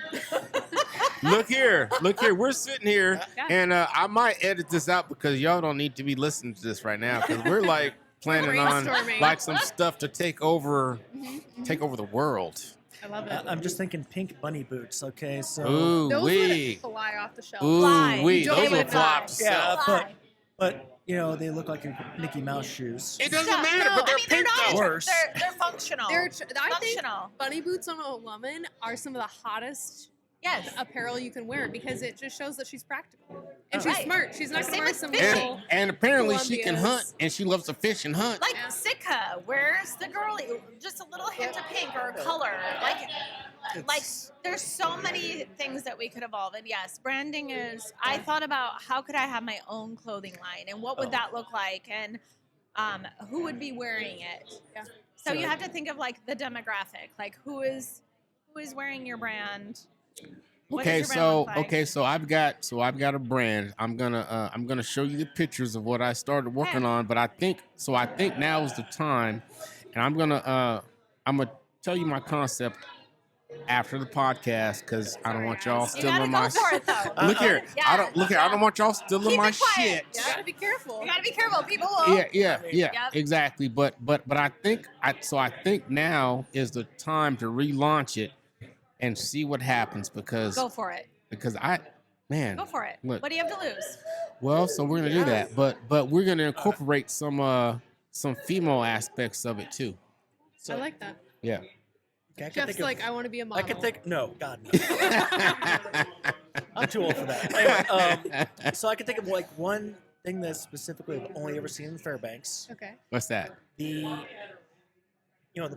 S2: Look here. We're sitting here,
S4: Yeah.
S2: and I might edit this out because y'all don't need to be listening to this right now because we're like planning on
S4: Brainstorming.
S2: like some stuff to take over
S4: Mhm.
S2: the world.
S4: I love it.
S3: I'm just thinking pink bunny boots. Okay, so
S2: Ooh
S4: Those
S2: wee.
S4: would fly off the shelf.
S2: Ooh
S5: Fly.
S2: wee.
S4: Don't
S2: Those
S4: even
S2: will fly off the
S3: yeah,
S2: shelf.
S5: Fly.
S3: but you know they look like Mickey Mouse shoes.
S2: It doesn't
S5: Yeah,
S2: matter,
S4: no,
S2: but they're
S5: I mean, they're
S2: pink
S5: not.
S2: though.
S3: Worse.
S5: They're functional.
S4: I think
S5: functional.
S4: bunny boots on a woman are some of the hottest
S5: Yes.
S4: apparel you can wear because it just shows that she's practical and
S3: Oh.
S4: she's
S5: Right.
S4: smart. She's not
S5: Same
S4: going to wear
S5: with
S4: some
S5: fishing.
S4: little.
S2: And apparently she can
S4: Columbia's.
S2: hunt, and she loves to fish and hunt.
S5: Like
S4: Yeah.
S5: Sitka, where's the girly? Just a little hint of pink or color. Like there's so many things that we could evolve. And yes, branding is. I thought about how could I have my own clothing line and what would that look like and who would be wearing it.
S4: Yeah.
S5: So you have to think of like the demographic, like who is wearing your brand. What does
S2: Okay,
S5: your brand
S2: so
S5: look like?
S2: so I've got a brand. I'm gonna show you the pictures of what I started working on. But I think now is the time, and I'm gonna tell you my concept after the podcast because I don't want y'all
S5: You
S2: stealing
S5: gotta
S2: my.
S5: go for it though.
S2: Look here,
S5: Yeah,
S2: I don't want y'all stealing
S5: Keep
S2: my
S5: it quiet.
S2: shit.
S4: You gotta be careful.
S5: You gotta be careful. People will.
S2: Yeah,
S5: Yep.
S2: exactly. But I think now is the time to relaunch it and see what happens because
S5: Go for it.
S2: man.
S5: Go for it.
S2: Look.
S5: What do you have to lose?
S2: Well, so we're gonna do that, but we're gonna incorporate some female aspects of it too.
S3: So
S4: I like that.
S2: Yeah.
S3: okay, I can
S4: Jeff's
S3: think of-
S4: like, I want to be a
S3: I
S4: model.
S3: can think. No, God, no. I'm too old for that. Anyway, so I can think of like one thing that specifically I've only ever seen in Fairbanks.
S4: Okay.
S2: What's that?
S3: The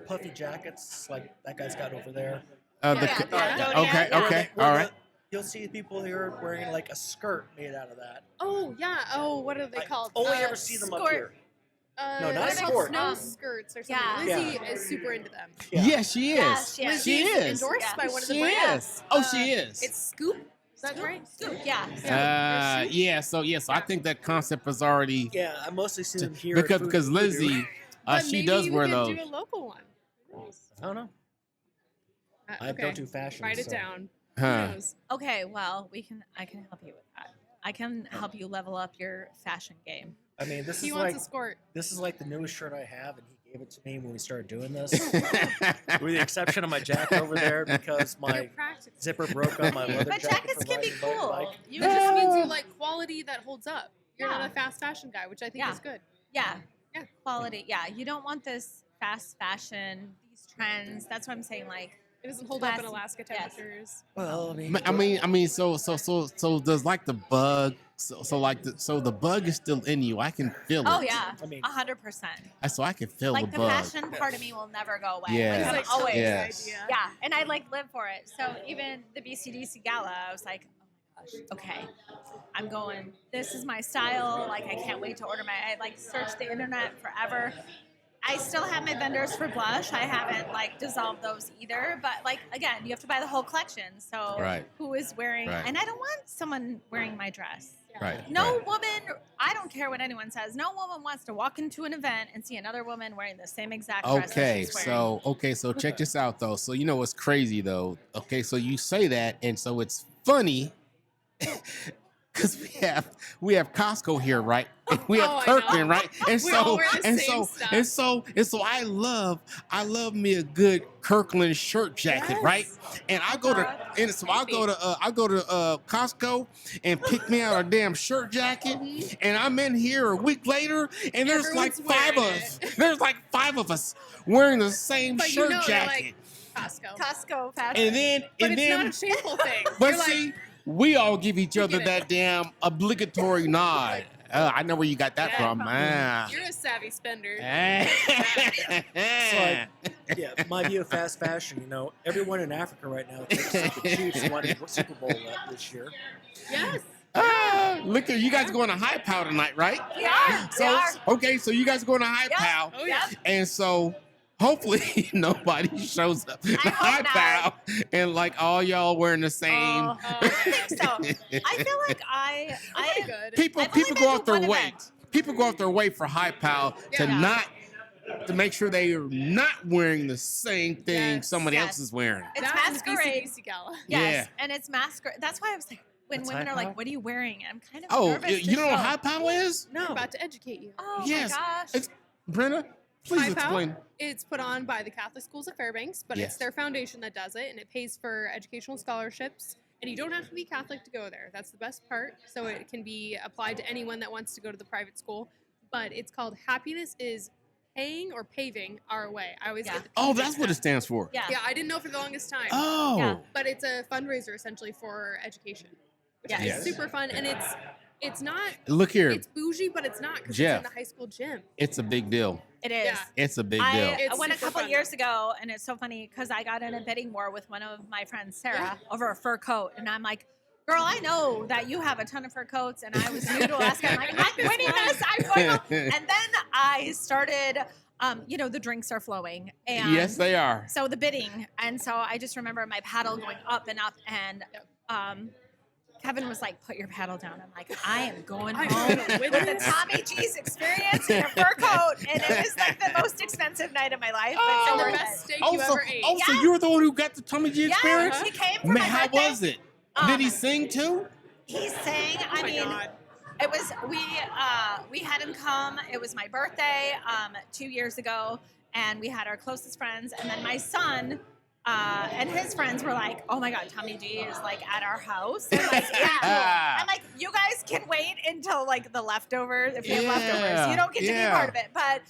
S3: puffy jackets like that guy's got over there.
S2: The
S5: Yeah,
S2: co-
S5: yeah.
S2: okay,
S5: Yeah.
S2: okay,
S3: Where
S2: all right.
S3: You'll see people here wearing like a skirt made out of that.
S4: Oh yeah. Oh, what are they
S3: I
S4: called?
S3: only ever see them up
S5: skort.
S3: here.
S4: what
S3: No, not
S4: are they called?
S3: skort.
S4: Snow skirts or something.
S5: Yeah.
S4: Lizzie is super into them.
S2: Yeah, she is.
S5: Yeah, she is.
S4: Lizzie
S2: She
S4: is
S2: is.
S4: endorsed
S5: Yeah.
S4: by one of the
S2: She
S4: brands.
S2: is. Oh, she is.
S4: It's Scoop. Is that right?
S5: Scoop, yeah.
S2: Yeah. So I think that concept is already
S3: Yeah, I mostly see them here. at
S2: because
S3: Food
S2: Lizzie,
S4: But
S2: she
S4: maybe
S2: does
S4: we
S2: wear
S4: could
S2: those.
S4: do a local one. Who knows?
S3: I don't know. I
S4: Okay.
S3: don't do fashion.
S4: Write it
S3: so-
S4: down. Who
S2: Huh.
S4: knows?
S5: Okay, well, I can help you with that. I can help you level up your fashion game.
S3: I mean, this
S4: He
S3: is
S4: wants
S3: like
S4: a skirt.
S3: the newest shirt I have, and he gave it to me when we started doing this. With the exception of my jacket over there, because
S4: You're
S3: my
S4: practical.
S3: zipper broke on my leather
S5: But
S3: jacket.
S5: jackets
S3: from
S5: can be
S3: riding a
S5: cool.
S3: bike.
S5: You
S4: That just means
S5: just
S4: you like quality that holds up. You're
S5: Yeah.
S4: not a fast fashion guy, which I think
S5: Yeah.
S4: is good.
S5: yeah,
S4: Yeah.
S5: quality. Yeah, you don't want this fast fashion, these trends. That's what I'm saying. Like,
S4: It doesn't hold up in
S5: Classy.
S4: Alaska
S5: Yes.
S4: temperatures.
S3: Well,
S2: I mean, so does like the bug, so the bug is still in you. I can feel it.
S5: oh yeah,
S3: I mean,
S5: 100%.
S2: So I can feel
S5: Like
S2: the
S5: the
S2: bug.
S5: fashion part of me will never go away.
S2: Yeah.
S5: Like,
S4: It's
S5: I'm
S4: like
S5: always.
S4: totally
S2: Yeah.
S4: the idea.
S5: Yeah, and I like live for it. So even the BCDC gala, I was like, oh my gosh, okay, I'm going. This is my style. Like I can't wait to order I like searched the internet forever. I still have my vendors for blush. I haven't like dissolved those either. But like again, you have to buy the whole collection. So
S2: Right.
S5: who is wearing?
S2: Right.
S5: And I don't want someone wearing my dress.
S2: Right.
S5: No
S2: right.
S5: woman, I don't care what anyone says. No woman wants to walk into an event and see another woman wearing the same exact dress that
S2: Okay,
S5: she's wearing.
S2: so check this out though. So you know what's crazy though. Okay, so you say that, and so it's funny because we have Costco here, right? And we have
S4: Oh, I
S2: Kirkland,
S4: know.
S2: right? And
S4: We all
S2: so
S4: wear the
S2: and
S4: same
S2: so
S4: stuff.
S2: I love me a good Kirkland shirt jacket,
S4: Yes.
S2: right? And I go to Costco and pick me out a damn shirt jacket, and I'm in here a week later, and there's like
S4: Everyone's
S2: five of
S4: wearing
S2: us. There's like five of us wearing the same
S4: But you
S2: shirt
S4: know, they're
S2: jacket.
S4: like Costco.
S5: Costco fashion.
S2: And then,
S4: But
S2: and
S4: it's
S2: then,
S4: not a shameful thing.
S2: but
S4: You're like,
S2: see, we all give each
S4: We
S2: other
S4: get
S2: that
S4: it.
S2: damn obligatory nod. I know where you got that
S4: Yeah.
S2: from. Ah.
S4: you're a savvy spender.
S3: yeah, my view of fast fashion, everyone in Africa right now thinks that the Chiefs won the Super Bowl this year.
S4: Yes.
S2: Look at you guys going to High Pow tonight, right?
S5: We are.
S2: So
S5: we are.
S2: okay, so you guys going to High
S5: Yeah.
S2: Pow,
S4: Oh yeah.
S2: and so hopefully nobody shows up at
S5: I hope
S2: High
S5: not.
S2: Pow and like all y'all wearing the same.
S5: Oh, I don't think so. I feel like I
S4: Pretty good.
S2: People
S5: I've only
S2: people
S5: been
S2: go
S5: to
S2: out their
S5: one
S2: way.
S5: event.
S2: People go out their way for High Pow to
S4: Yeah.
S2: not to make sure they are not wearing the same thing
S4: Yes.
S2: somebody
S5: Yes.
S2: else is wearing.
S5: It's
S4: That and the
S5: masquerade.
S4: BCBC gala.
S5: Yes, and it's masquerade. That's why I was like, when
S3: What's
S5: women
S3: High
S5: are
S3: Pow?
S5: like, "What are you wearing?" I'm kind of
S2: Oh,
S5: nervous.
S2: you
S5: to
S2: don't know what
S5: show.
S2: High Pow is?
S4: I'm about to educate you.
S5: Oh
S2: Yes.
S5: my gosh.
S2: It's Brenna. Please
S4: Type Out,
S2: explain.
S4: it's put on by the Catholic schools of Fairbanks, but
S2: Yes.
S4: it's their foundation that does it, and it pays for educational scholarships. And you don't have to be Catholic to go there. That's the best part. So it can be applied to anyone that wants to go to the private school. But it's called Happiness is Paying or Paving Our Way. I always get the
S2: Oh,
S4: P
S2: that's
S4: mixed
S2: what it
S4: up.
S2: stands for.
S5: Yeah.
S4: Yeah, I didn't know for the longest time.
S2: Oh.
S5: Yeah.
S4: But it's a fundraiser essentially for education, which
S5: Yes.
S4: is super fun. And it's not,
S2: Look here.
S4: it's bougie, but it's not because it's
S2: Jeff.
S4: in the high school gym.
S2: It's a big deal.
S5: It is.
S4: Yeah.
S2: It's a big deal.
S5: I
S4: It's
S5: went a
S4: super
S5: couple
S4: fun.
S5: years ago, and it's so funny because I got in a bidding war with one of my friends, Sarah,
S4: Yeah.
S5: over a fur coat, and I'm like, "Girl, I know that you have a ton of fur coats," and I was new to Alaska. I'm like, "I'm winning this. I'm going home." And then I started. The drinks are flowing, and
S2: Yes, they are.
S5: so the bidding, and so I just remember my paddle going up and up, and Kevin was like, "Put your paddle down." I'm like, "I am going
S4: I'm
S5: home
S4: gonna win
S5: with the
S4: this.
S5: Tommy G's experience in a fur coat," and it was like the most expensive night of my life. But
S2: Oh.
S5: so
S4: And the
S5: worth
S4: best
S5: it.
S4: steak
S2: Oh,
S4: you
S2: so,
S4: ever ate.
S2: so you were the one who got the Tommy G experience?
S5: Yeah, he came for
S2: Man,
S5: my
S2: how
S5: birthday.
S2: was it? Did he sing too?
S5: He sang. I
S4: Oh my
S5: mean,
S4: God.
S5: it was we had him come. It was my birthday 2 years ago, and we had our closest friends, and then my son. And his friends were like, "Oh my God, Tommy G is like at our house." I'm like, yeah. I'm like, "You guys can wait until like the leftovers if you have leftovers. You don't get to be part of it." But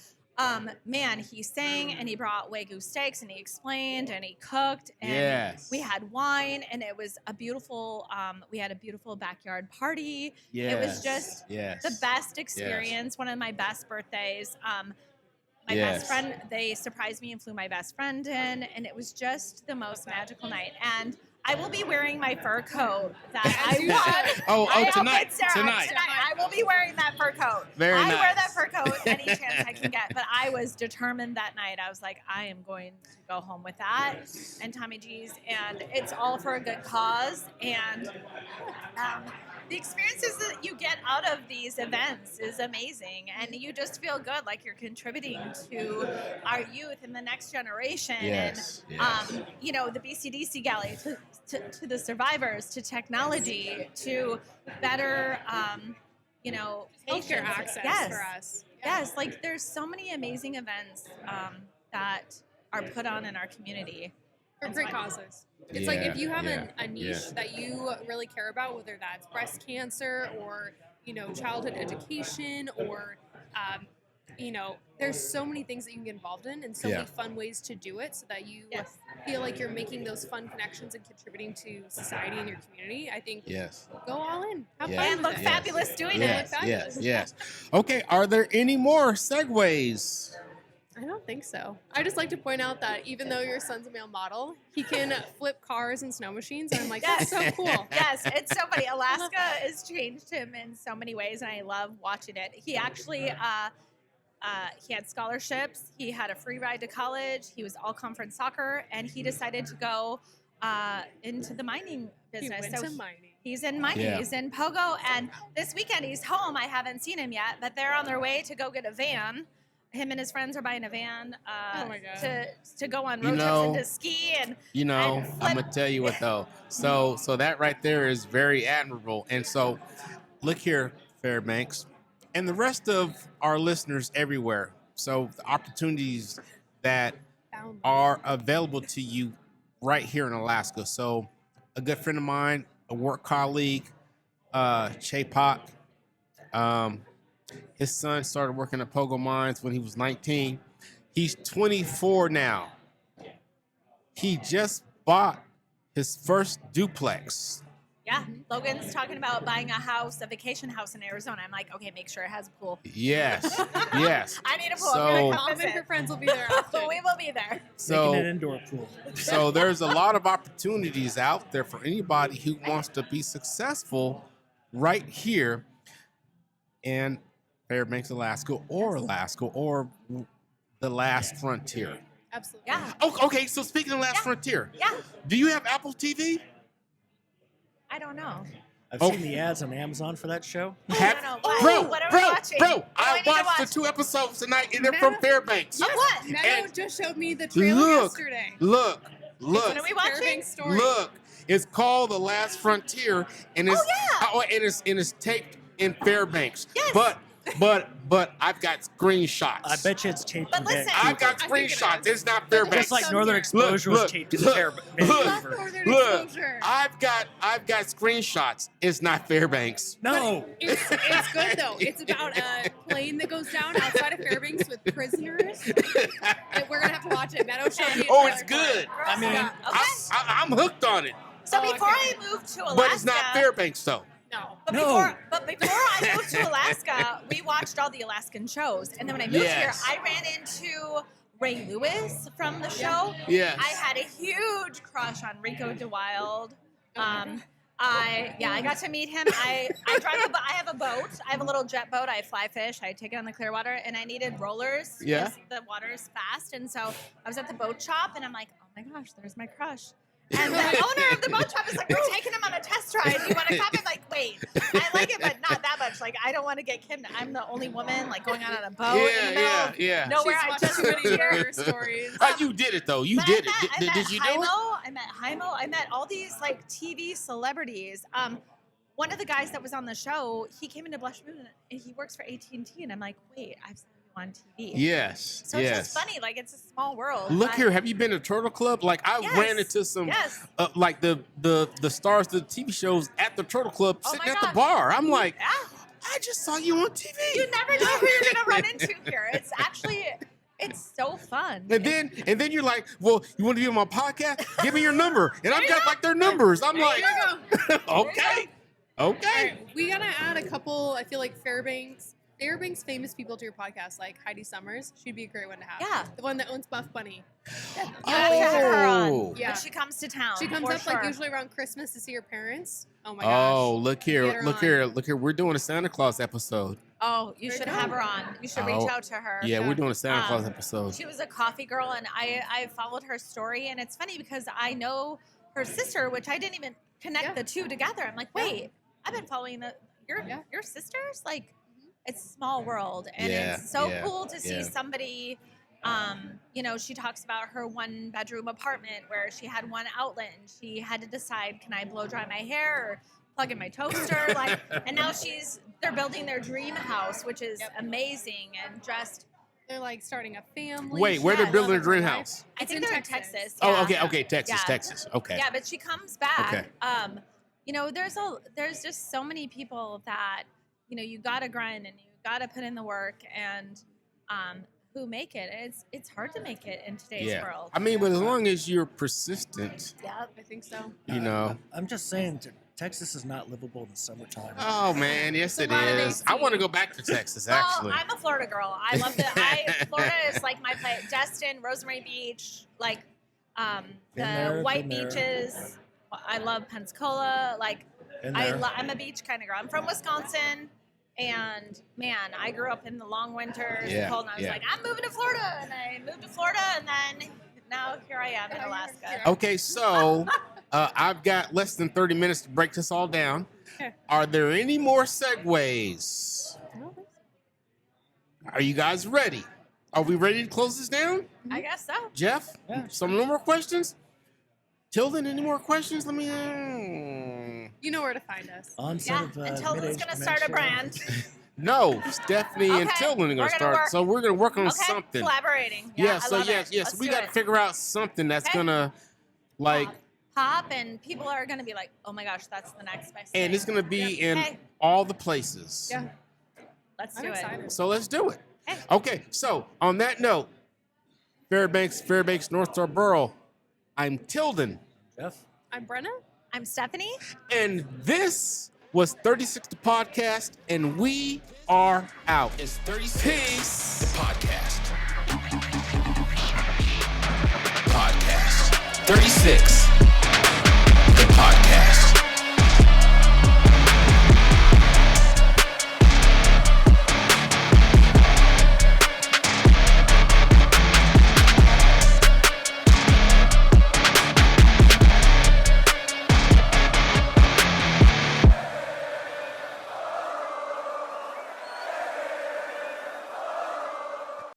S5: man, he sang and he brought Wagyu steaks and he explained and he cooked and
S2: Yes.
S5: we had wine and it was a beautiful. We had a beautiful backyard party.
S2: Yes.
S5: It was just
S2: yes.
S5: the best experience. One of my best birthdays. My
S2: Yes.
S5: best friend, they surprised me and flew my best friend in, and it was just the most magical night. And I will be wearing my fur coat that I
S4: you
S5: won.
S4: should.
S2: Oh,
S5: I helped
S2: tonight.
S5: with Sarah
S2: Tonight.
S5: I will be wearing that fur coat.
S2: Very
S5: I wear
S2: nice.
S5: that fur coat any chance I can get. But I was determined that night. I was like, I am going to go home with that and Tommy G's, and it's all for a good cause. And the experiences that you get out of these events is amazing, and you just feel good, like you're contributing to our youth and the next generation.
S2: Yes,
S5: And
S2: yes.
S5: the BCDC Galley to the survivors, to technology, to better
S4: Healthcare
S5: patients.
S4: access
S5: Yes.
S4: for us.
S5: Yes, like there's so many amazing events that are put on in our community.
S4: For
S5: And
S4: great
S5: so I-
S4: causes. It's like if you have
S2: yeah,
S4: a niche
S2: yeah.
S4: that you really care about, whether that's breast cancer or, childhood education or, there's so many things that you can get involved in and so
S2: Yeah.
S4: many fun ways to do it so that you
S5: Yes.
S4: feel like you're making those fun connections and contributing to society and your community. I think
S2: Yes.
S4: go all in. Have
S2: Yeah.
S4: fun
S5: And
S4: with
S5: look
S4: it.
S2: Yes.
S5: fabulous doing
S2: Yes,
S5: it.
S4: Fabulous.
S2: yes, yes. Okay, are there any more segues?
S4: I don't think so. I just like to point out that even though your son's a male model, he can flip cars and snow machines, and I'm like, that's so cool.
S5: Yes, it's so funny. Alaska has changed him in so many ways, and I love watching it. He actually, he had scholarships. He had a free ride to college. He was all conference soccer, and he decided to go into the mining
S4: He
S5: business.
S4: went
S5: So
S4: to mining.
S5: he's in mining.
S2: Yeah.
S5: He's in Pogo, and this weekend he's home. I haven't seen him yet, but they're on their way to go get a van. Him and his friends are buying a van
S4: Oh my God.
S5: to go on
S2: You
S5: road
S2: know,
S5: trips and to ski and
S2: You know,
S5: And flip-
S2: I'm gonna tell you what though. So that right there is very admirable. And so, look here, Fairbanks, and the rest of our listeners everywhere. So the opportunities that
S4: Boundless.
S2: are available to you right here in Alaska. So a good friend of mine, a work colleague, Che Pak, his son started working at Pogo Mines when he was 19. He's 24 now. He just bought his first duplex.
S5: yeah. Logan's talking about buying a house, a vacation house in Arizona. I'm like, okay, make sure it has a pool.
S2: Yes, yes.
S5: I need a pool.
S2: So-
S5: I'm gonna
S4: Mom
S5: come
S4: and her
S5: visit.
S4: friends will be there often.
S5: We will be there.
S3: Making an
S2: So,
S3: indoor pool.
S2: so there's a lot of opportunities out there for anybody who wants to be successful right here in Fairbanks, Alaska, or the last frontier.
S4: Absolutely.
S5: Yeah.
S2: Oh, okay. So speaking of last frontier,
S5: Yeah.
S2: do you have Apple TV?
S5: I don't know.
S3: I've
S2: Oh.
S3: seen the ads on Amazon for that show.
S2: Have-
S5: no. What?
S2: Bro,
S5: What are we watching? What do
S2: I
S5: I need to
S2: watched the
S5: watch?
S2: 2 episodes tonight, and they're from Fairbanks.
S5: Of what?
S4: Meadow
S2: And-
S4: just showed me the trailer
S2: Look,
S4: yesterday.
S2: look,
S5: What are we watching?
S4: Fairbanks story.
S2: look. It's called The Last Frontier, and it's
S5: Oh, yeah.
S2: and it's taped in Fairbanks.
S5: Yes.
S2: But but I've got screenshots.
S3: I bet you it's taped
S5: But
S3: in
S5: listen,
S3: Vancouver.
S2: I've got
S4: I think it
S2: screenshots.
S4: is.
S2: It's not Fairbanks.
S3: Just like Northern
S4: Look,
S3: Exposure was
S2: look,
S3: taped in
S2: look,
S3: Vancouver.
S4: Northern
S2: Look,
S4: Exposure.
S2: I've got screenshots. It's not Fairbanks.
S3: No.
S4: It's good though. It's about a plane that goes down outside of Fairbanks with prisoners. And we're gonna have to watch it. Meadow showed me. a
S2: Oh, it's
S4: trailer for
S2: good.
S4: it.
S3: I mean,
S4: Yeah.
S5: Okay.
S2: I'm hooked on it.
S5: So
S4: Oh,
S5: before
S4: okay.
S5: I moved to Alaska,
S2: But it's not Fairbanks though.
S4: No.
S5: But
S3: No.
S5: before I moved to Alaska, we watched all the Alaskan shows, and then when I moved
S2: Yes.
S5: here, I ran into Ray Lewis from the show.
S2: Yes.
S5: I had a huge crush on Rico DeWild. I got to meet him. I have a boat. I have a little jet boat. I fly fish. I take it on the Clearwater, and I needed rollers
S2: Yeah.
S5: because the water is fast. And so I was at the boat shop, and I'm like, oh my gosh, there's my crush. And the owner of the boat shop is like, we're taking him on a test ride. You want to come? I'm like, wait, I like it, but not that much. Like, I don't want to get kidnapped. I'm the only woman like going out on a boat in the middle of
S2: yeah.
S5: nowhere.
S4: She's
S5: I
S4: watched
S5: just
S4: too many
S5: moved here.
S4: murder stories.
S2: You did it though. You
S5: But
S2: did
S5: I
S2: it.
S5: met
S2: Did you do it?
S5: I met Jaimo. I met all these like TV celebrities. One of the guys that was on the show, he came into Blushmoon and he works for AT&T, and I'm like, wait, I've seen you on TV.
S2: Yes.
S5: So
S2: yes.
S5: it's just funny, like it's a small world.
S2: Look
S5: but-
S2: here, have you been to Turtle Club? Like I
S5: Yes,
S2: ran into some
S5: yes.
S2: like the stars of the TV shows at the Turtle Club
S5: Oh
S2: sitting
S5: my
S2: at the
S5: gosh.
S2: bar. I'm like,
S5: Yeah.
S2: I just saw you on TV.
S5: You never know who you're gonna run into here. It's actually, it's so fun.
S2: And then you're like, well, you want to be on my podcast? Give me your number. And I've got like their numbers. I'm like,
S4: Here you go.
S2: okay.
S4: All
S2: Okay.
S4: right, we gotta add a couple. I feel like Fairbanks famous people to your podcast, like Heidi Summers. She'd be a great one to have.
S5: Yeah.
S4: The one that owns Buff Bunny.
S5: You have to have her on
S2: Oh.
S4: Yeah.
S5: when she comes to town.
S4: She comes
S5: for
S4: up like
S5: sure.
S4: usually around Christmas to see her parents. Oh my gosh.
S2: Oh, look
S4: Get
S2: here,
S4: her
S2: look
S4: on.
S2: here, look here. We're doing a Santa Claus episode.
S5: Oh, you
S4: There
S5: should
S4: you
S5: have
S4: go.
S5: her on. You should reach
S2: Oh.
S5: out to her.
S2: Yeah, we're doing a Santa Claus
S5: Um,
S2: episode.
S5: She was a coffee girl, and I followed her story, and it's funny because I know her sister, which I didn't even connect
S4: Yeah.
S5: the two together. I'm like,
S4: Yeah.
S5: wait, I've been following
S4: Yeah.
S5: your sisters. Like, it's a small world, and
S2: Yeah,
S5: it's so
S2: yeah,
S5: cool to see
S2: yeah.
S5: somebody. She talks about her 1-bedroom apartment where she had one outlet, and she had to decide, can I blow dry my hair or plug in my toaster? Like, and now they're building their dream house, which is
S4: Yep.
S5: amazing, and just.
S4: They're like starting a family.
S2: Wait, where they're
S5: Yeah,
S2: building a
S4: loving her
S2: dream
S4: life.
S2: house?
S5: I
S4: It's
S5: think
S4: in
S5: they're
S4: Texas.
S5: in Texas.
S2: Oh,
S5: yeah.
S2: okay, Texas,
S5: Yeah.
S2: Texas. Okay.
S5: Yeah, but she comes back.
S2: Okay.
S5: There's just so many people that you gotta grind and you gotta put in the work, and who make it. It's hard to make it in today's
S2: Yeah.
S5: world.
S2: I mean, but as long as you're persistent,
S5: Yeah.
S4: I think so.
S2: you know.
S3: I'm just saying, Texas is not livable in the summertime.
S2: Oh man, yes it
S4: a lot of
S2: is.
S4: AC.
S2: I want to go back to Texas actually.
S5: Well, I'm a Florida girl. I love Florida is like my place. Destin, Rosemary Beach, like
S3: Been
S5: the
S3: there,
S5: white
S3: been there.
S5: beaches. I love Pensacola. Like
S3: Been there.
S5: I'm a beach kind of girl. I'm from Wisconsin, and man, I grew up in the long winters,
S2: Yeah,
S5: the cold, and I was
S2: yeah.
S5: like, I'm moving to Florida, and I moved to Florida, and then now here I am in Alaska.
S2: Okay, so I've got less than 30 minutes to break this all down.
S4: Okay.
S2: Are there any more segues? Are you guys ready? Are we ready to close this down?
S5: I guess so.
S2: Jeff?
S3: Yeah.
S2: Some no more questions? Tilden, any more questions? Let me.
S4: You know where to find us.
S3: Onset
S5: Yeah,
S3: of
S5: until
S3: mid-age
S5: Tilden's gonna start a
S3: dementia.
S5: brand.
S2: No, Stephanie and
S5: Okay,
S2: Tilden are
S5: we're
S2: going to
S5: gonna
S2: start.
S5: work.
S2: So we're going to work on
S5: Okay,
S2: something.
S5: collaborating.
S2: Yeah,
S5: I
S2: so
S5: love
S2: yes,
S5: it.
S2: yes.
S5: Let's
S2: We
S5: do
S2: got to
S5: it.
S2: figure out something that's
S5: Okay.
S2: going to, like,
S5: Pop, and people are gonna be like, oh my gosh, that's the next best
S2: and
S5: thing.
S2: it's going to be in
S5: Okay.
S2: all the places.
S4: Yeah.
S5: Let's
S4: I'm
S5: do
S4: excited.
S2: So let's do it.
S5: Okay.
S2: Okay, so on that note, Fairbanks, North Star Borough, I'm Tilden,
S3: Jeff?
S4: I'm Brenna.
S5: I'm Stephanie.
S2: and this was 36 the podcast, and we are out.
S1: It's 36
S2: Peace.
S1: the podcast. Podcast 36